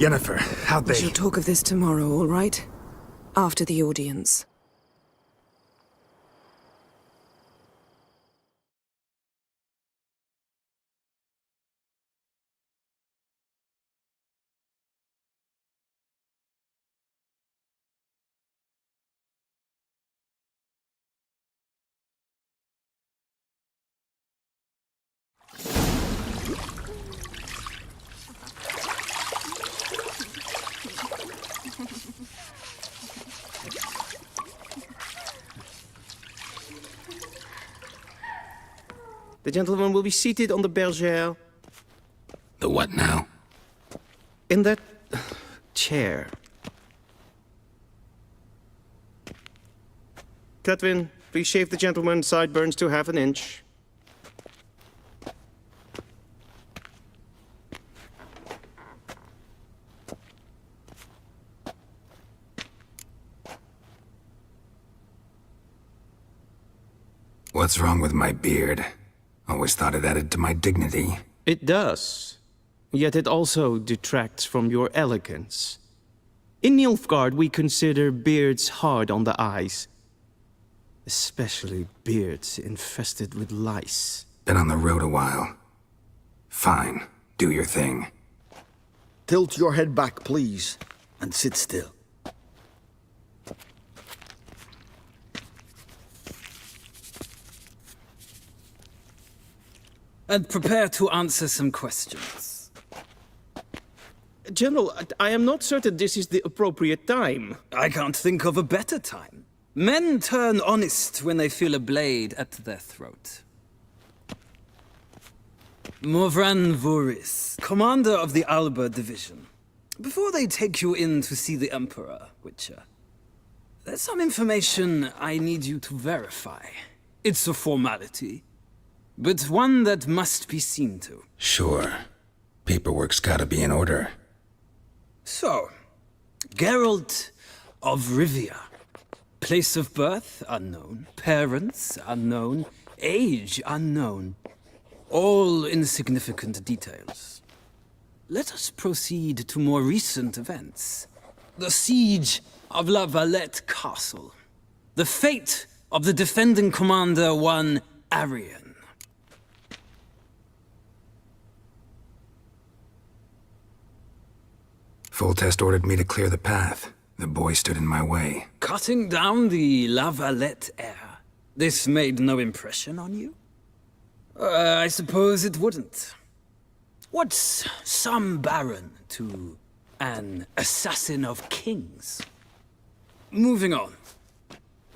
Yennefer, how'd We they... shall talk of this tomorrow, all right? After the audience. The gentleman will be seated on the bergère. The what now? In that... chair. Catwin, please shave the gentleman's sideburns to half an inch. What's wrong with my beard? Always thought it added to my dignity. It does. Yet it also detracts from your elegance. In Nilfgaard, we consider beards hard on the eyes. Especially beards infested with lice. Been on the road a while. Fine. Do your thing. Tilt your head back, please, and sit still. And prepare to answer some questions. General, I am not certain this is the appropriate time. I can't think of a better time. Men turn honest when they feel a blade at their throat. Morvran Voorhis, commander of the Alba Division. Before they take you in to see the Emperor, Witcher, there's some information I need you to verify. It's a formality, but one that must be seen to. Sure. Paperwork's gotta be in order. So, Geralt of Rivia. Place of birth, unknown. Parents, unknown. Age, unknown. All insignificant details. let us proceed to more recent events. The siege of La Valette Castle. The fate of the defending commander, one Arian. Full Test ordered me to clear the path. The boy stood in my way. Cutting down the La Valette heir. This made no impression on you? I suppose it wouldn't. What's some baron to an assassin of kings? Moving on.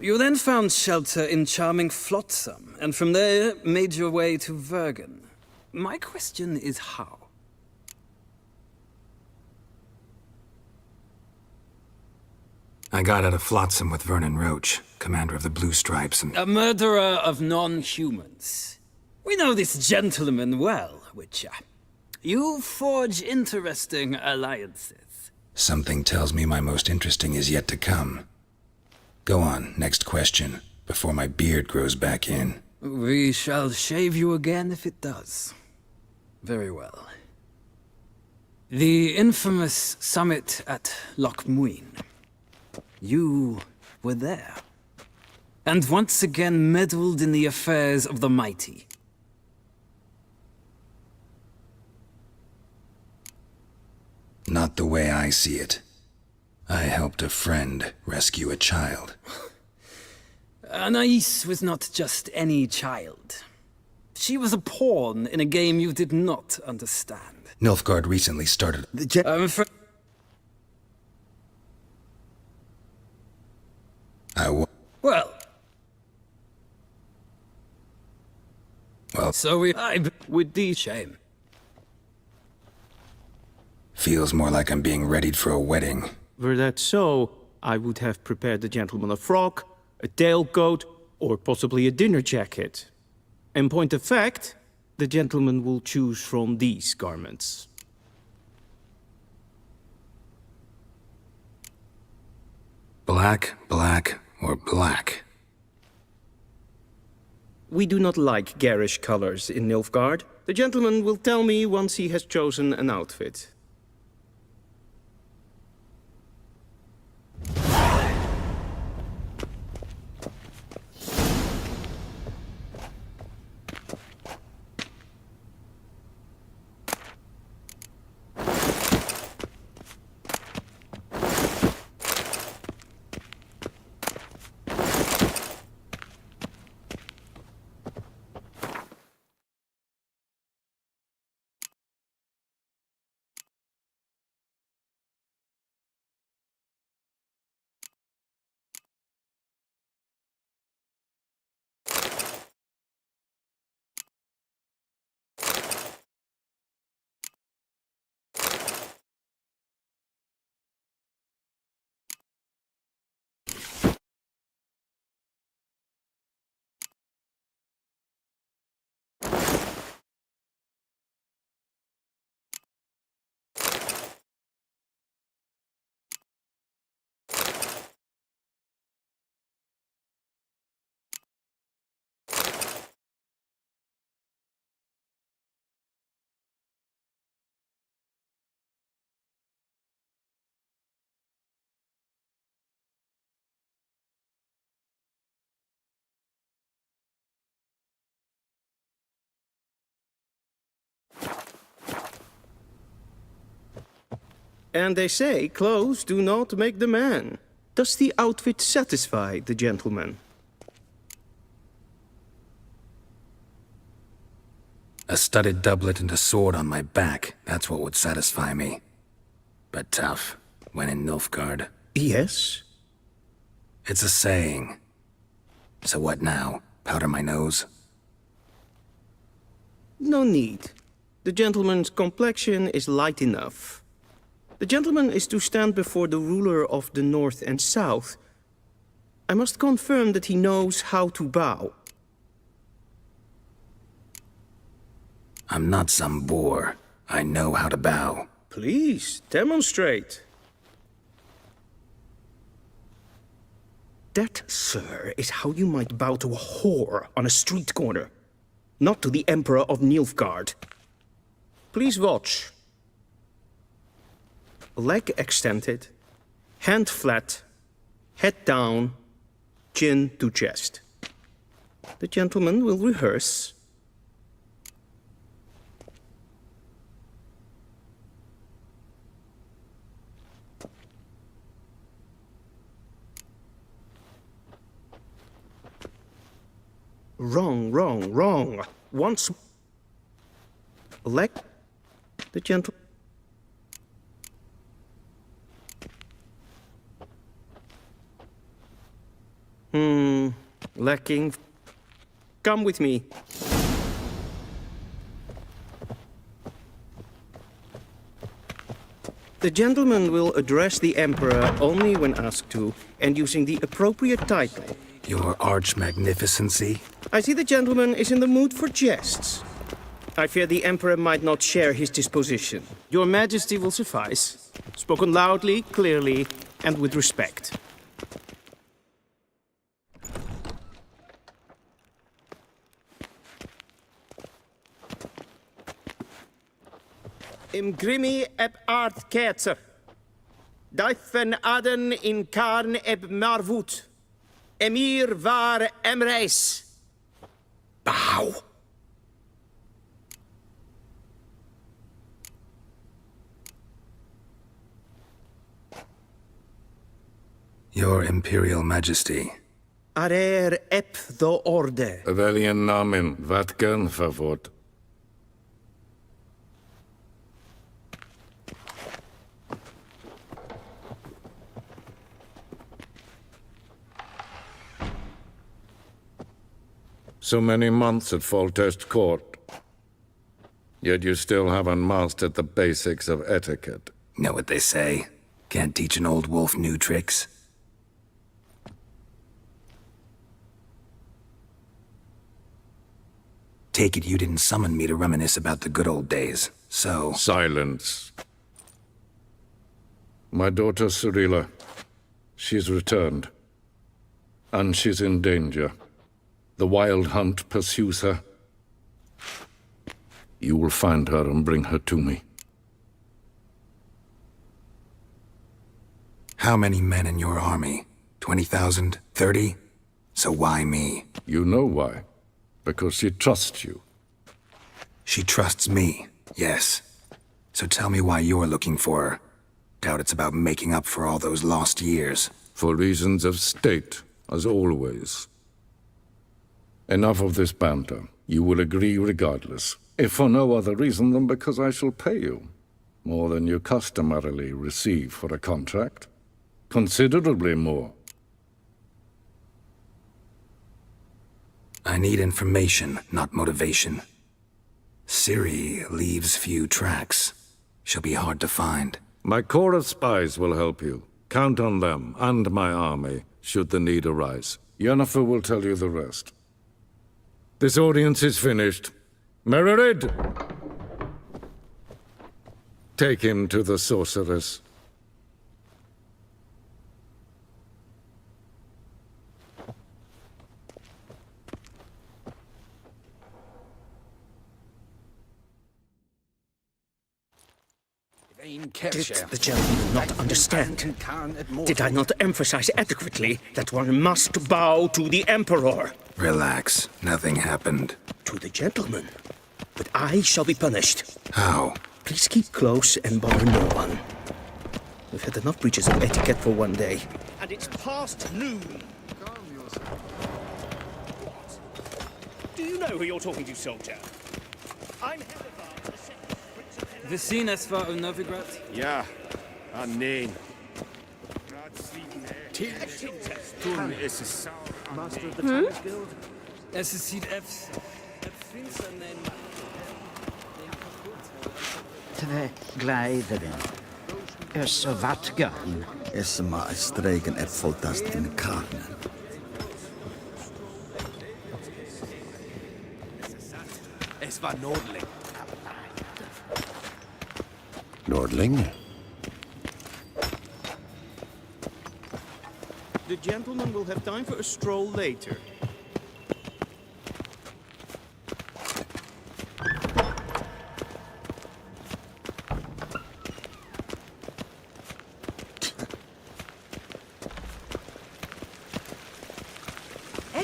You then found shelter in charming Flotsam, and from there made your way to Vergen. My question is how? I got out of Flotsam with Vernon Roach, commander of the Blue Stripes, and... A murderer of non-humans. We know this gentleman well, Witcher. You forge interesting alliances. Something tells me my most interesting is yet to come. Go on, next question, before my beard grows back in. We shall shave you again if it does. Very well. The infamous summit at Loch Muin. You were there. And once again meddled in the affairs of the mighty. Not the way I see it. I helped a friend rescue a child. Anais was not just any child. She was a pawn in a game you did not understand. Nilfgaard recently started... Well... Well... So with the shame. Feels more like I'm being readied for a wedding. Were that so, I would have prepared the gentleman a frock, a tailcoat, or possibly a dinner jacket. In point of fact, the gentleman will choose from these garments. Black, black, or black? We do not like garish colors in Nilfgaard. The gentleman will tell me once he has chosen an outfit. And they say clothes do not make the man. Does the outfit satisfy the gentleman? A studded doublet and a sword on my back, that's what would satisfy me. But tough, when in Nilfgaard. Yes? It's a saying. So what now? Powder my nose? No need. The gentleman's complexion is light enough. The gentleman is to stand before the ruler of the North and South. I must confirm that he knows how to bow. I'm not some boor. I know how to bow. Please, demonstrate. That, sir, is how you might bow to a whore on a street corner, not to the Emperor of Nilfgaard. Please watch. leg extended, hand flat, head down, chin to chest. The gentleman will rehearse. Wrong, wrong, wrong. Once. Leg. The gentle. Lacking. Come with me. The gentleman will address the Emperor only when asked to, and using the appropriate title. Your Arch-Magnificency? I see the gentleman is in the mood for jests. I fear the Emperor might not share his disposition. Your Majesty will suffice. Spoken loudly, clearly, and with respect. Im grimi eb art ketzer. Duifen aden in karn eb marvoet. Emir var emreis. Bow. Your Imperial Majesty. Arer ep the orde. Welchen Namen? Wat gern verwort? So many months at Foltest Court. Yet you still haven't mastered the basics of etiquette. Know what they say? Can't teach an old wolf new tricks. Take it you didn't summon me to reminisce about the good old days, so... Silence. My daughter Cyrilla, she's returned. And she's in danger. The Wild Hunt pursues her. You will find her and bring her to me. How many men in your army? 20,000? 30? So why me? You know why. Because she trusts you. She trusts me, yes. So tell me why you're looking for her. Doubt it's about making up for all those lost years. For reasons of state, as always. Enough of this banter. You will agree regardless, if for no other reason than because I shall pay you. More than you customarily receive for a contract. Considerably more. I need information, not motivation. Ciri leaves few tracks. She'll be hard to find. My corps of spies will help you. Count on them, and my army, should the need arise. Yennefer will tell you the rest. This audience is finished. Mererid! Take him to the sorceress. Did the gentleman not understand? Did I not emphasize adequately that one must bow to the Emperor? Relax. Nothing happened. To the gentleman. But I shall be punished. How? Please keep close and bother no one. We've had enough breaches of etiquette for one day. And it's past noon. Do you know who you're talking to, soldier? I'm We zien es war in Novigrad. Ja, nee. Toen is het zo. Master of the Times Guild. Es ist Seed F's. Twee gleideren. Så vatgan. Esma stregen äpfeltast in karnen. Es war Nordling. Nordling? The gentleman will have time for a stroll later.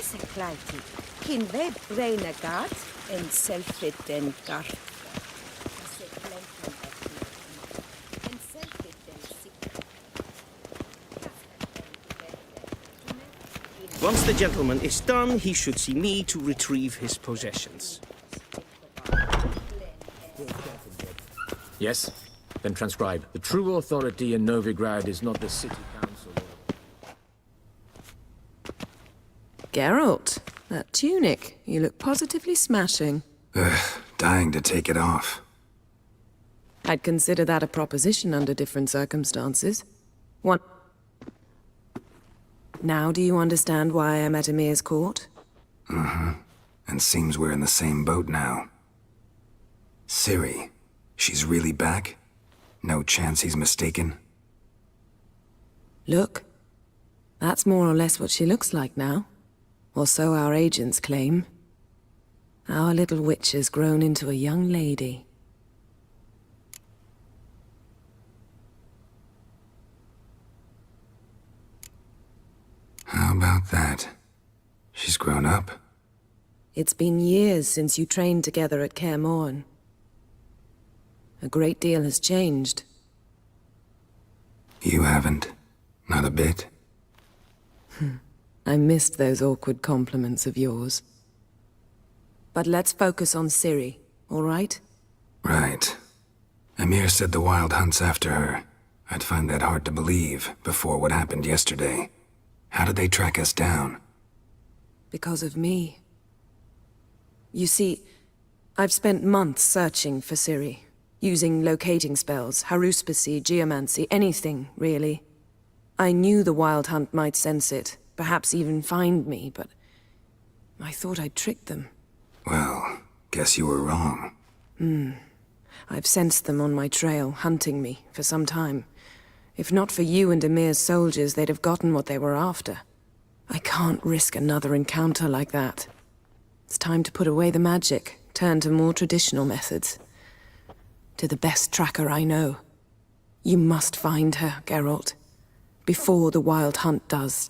Wissekleiti. Kin we brain a guard and self-it and guard. Once the gentleman is done, he should see me to retrieve his possessions. Yes? Then transcribe. The true authority in Novigrad is not the city council. Geralt, that tunic. You look positively smashing. Dying to take it off. I'd consider that a proposition under different circumstances. One... Now do you understand why I'm at Emir's court? Mm-hmm. And seems we're in the same boat now. Ciri, she's really back? No chance he's mistaken? Look. That's more or less what she looks like now. Or so our agents claim. Our little witch has grown into a young lady. How about that? She's grown up. It's been years since you trained together at Kaer Morhen. A great deal has changed. You haven't. Not a bit. I missed those awkward compliments of yours. But let's focus on Ciri, all right? Right. Emir said the Wild Hunt's after her. I'd find that hard to believe before what happened yesterday. How did they track us down? Because of me. You see, I've spent months searching for Ciri, using locating spells, haruspicy, geomancy, anything, really. I knew the Wild Hunt might sense it, perhaps even find me, but I thought I'd tricked them. Well, guess you were wrong. I've sensed them on my trail, hunting me, for some time. If not for you and Emir's soldiers, they'd have gotten what they were after. I can't risk another encounter like that. It's time to put away the magic, turn to more traditional methods. To the best tracker I know. You must find her, Geralt. Before the Wild Hunt does.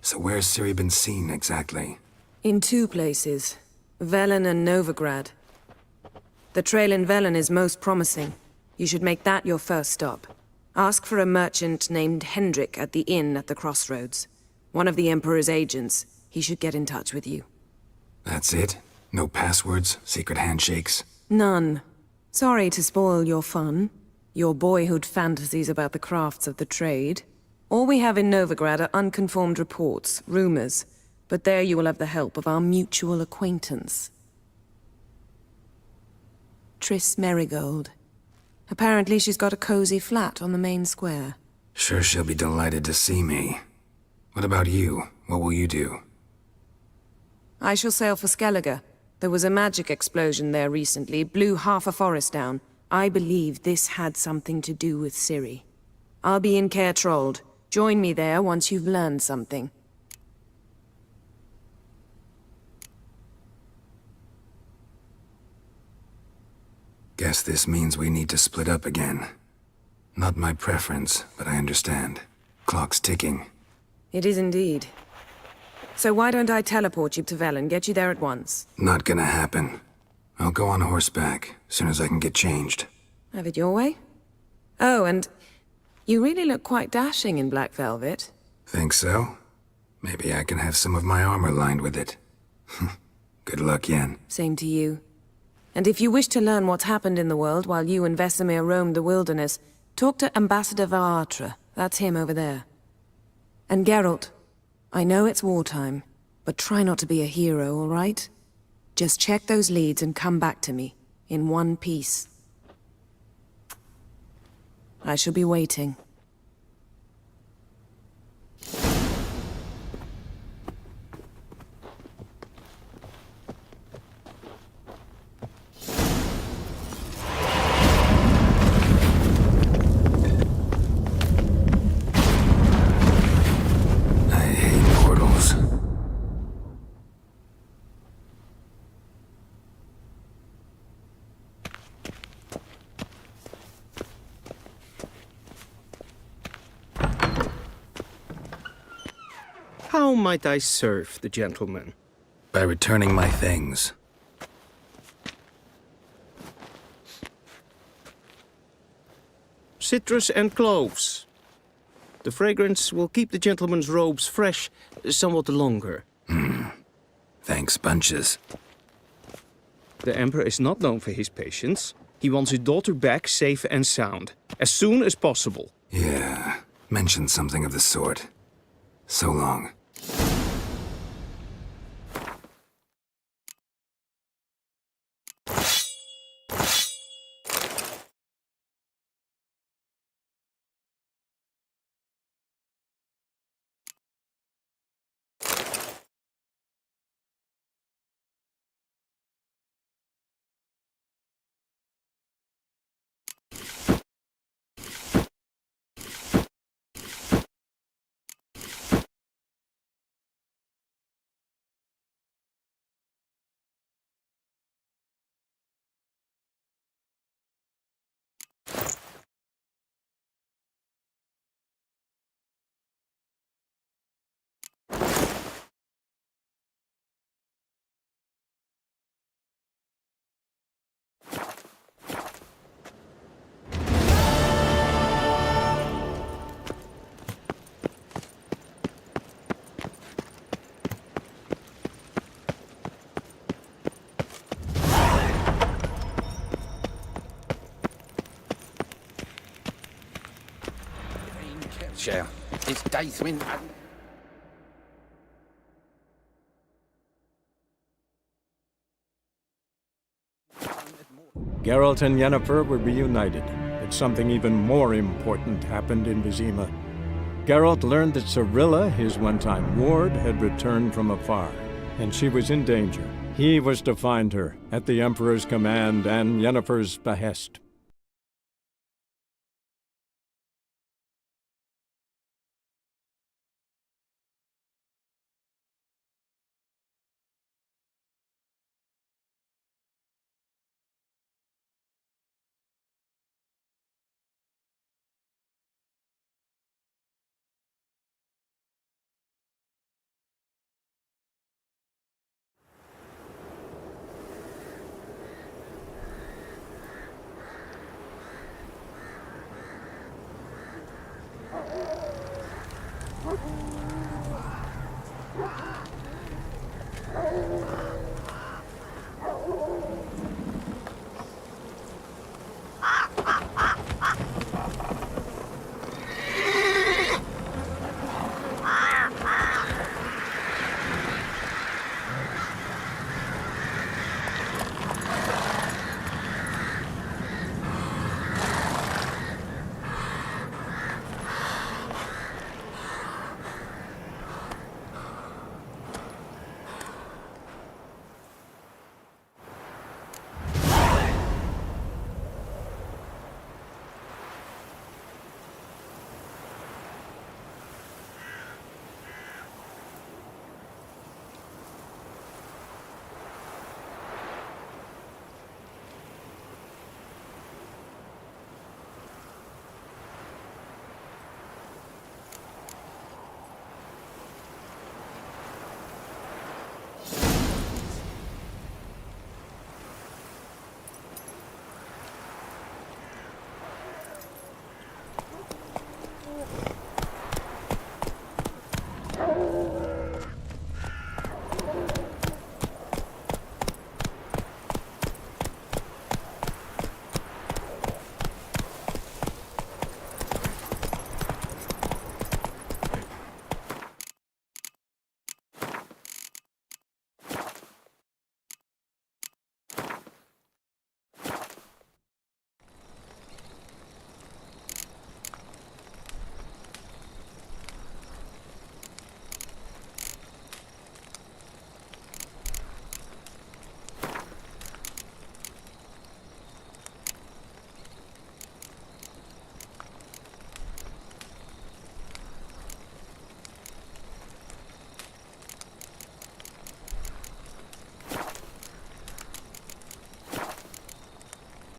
So where's Ciri been seen, exactly? In two places. Velen and Novigrad. The trail in Velen is most promising. You should make that your first stop. Ask for a merchant named Hendrik at the inn at the crossroads. One of the Emperor's agents. He should get in touch with you. That's it? No passwords, secret handshakes? None. Sorry to spoil your fun. Your boyhood fantasies about the crafts of the trade. All we have in Novigrad are unconformed reports, rumors. But there you will have the help of our mutual acquaintance. Triss Merigold. Apparently she's got a cozy flat on the main square. Sure she'll be delighted to see me. What about you? What will you do? I shall sail for Skellige. There was a magic explosion there recently, blew half a forest down. I believe this had something to do with Ciri. I'll be in Caer Trold. Join me there once you've learned something. Guess this means we need to split up again. Not my preference, but I understand. Clock's ticking. It is indeed. So why don't I teleport you to Velen, get you there at once? Not gonna happen. I'll go on horseback, soon as I can get changed. Have it your way? Oh, and you really look quite dashing in black velvet. Think so? Maybe I can have some of my armor lined with it. Good luck, Yen. Same to you. And if you wish to learn what's happened in the world while you and Vesemir roamed the wilderness, talk to Ambassador Varatra. That's him over there. And Geralt, I know it's wartime, but try not to be a hero, all right? Just check those leads and come back to me, in one piece. I shall be waiting. How might I serve the gentleman? By returning my things. Citrus and cloves. The fragrance will keep the gentleman's robes fresh somewhat longer. Thanks, bunches. The Emperor is not known for his patience. He wants his daughter back safe and sound, as soon as possible. Yeah, mentioned something of the sort. So long. It's Daithwin. Geralt and Yennefer were reunited, but something even more important happened in Vizima. Geralt learned that Cirilla, his one-time ward, had returned from afar, and she was in danger. He was to find her, at the Emperor's command and Yennefer's behest.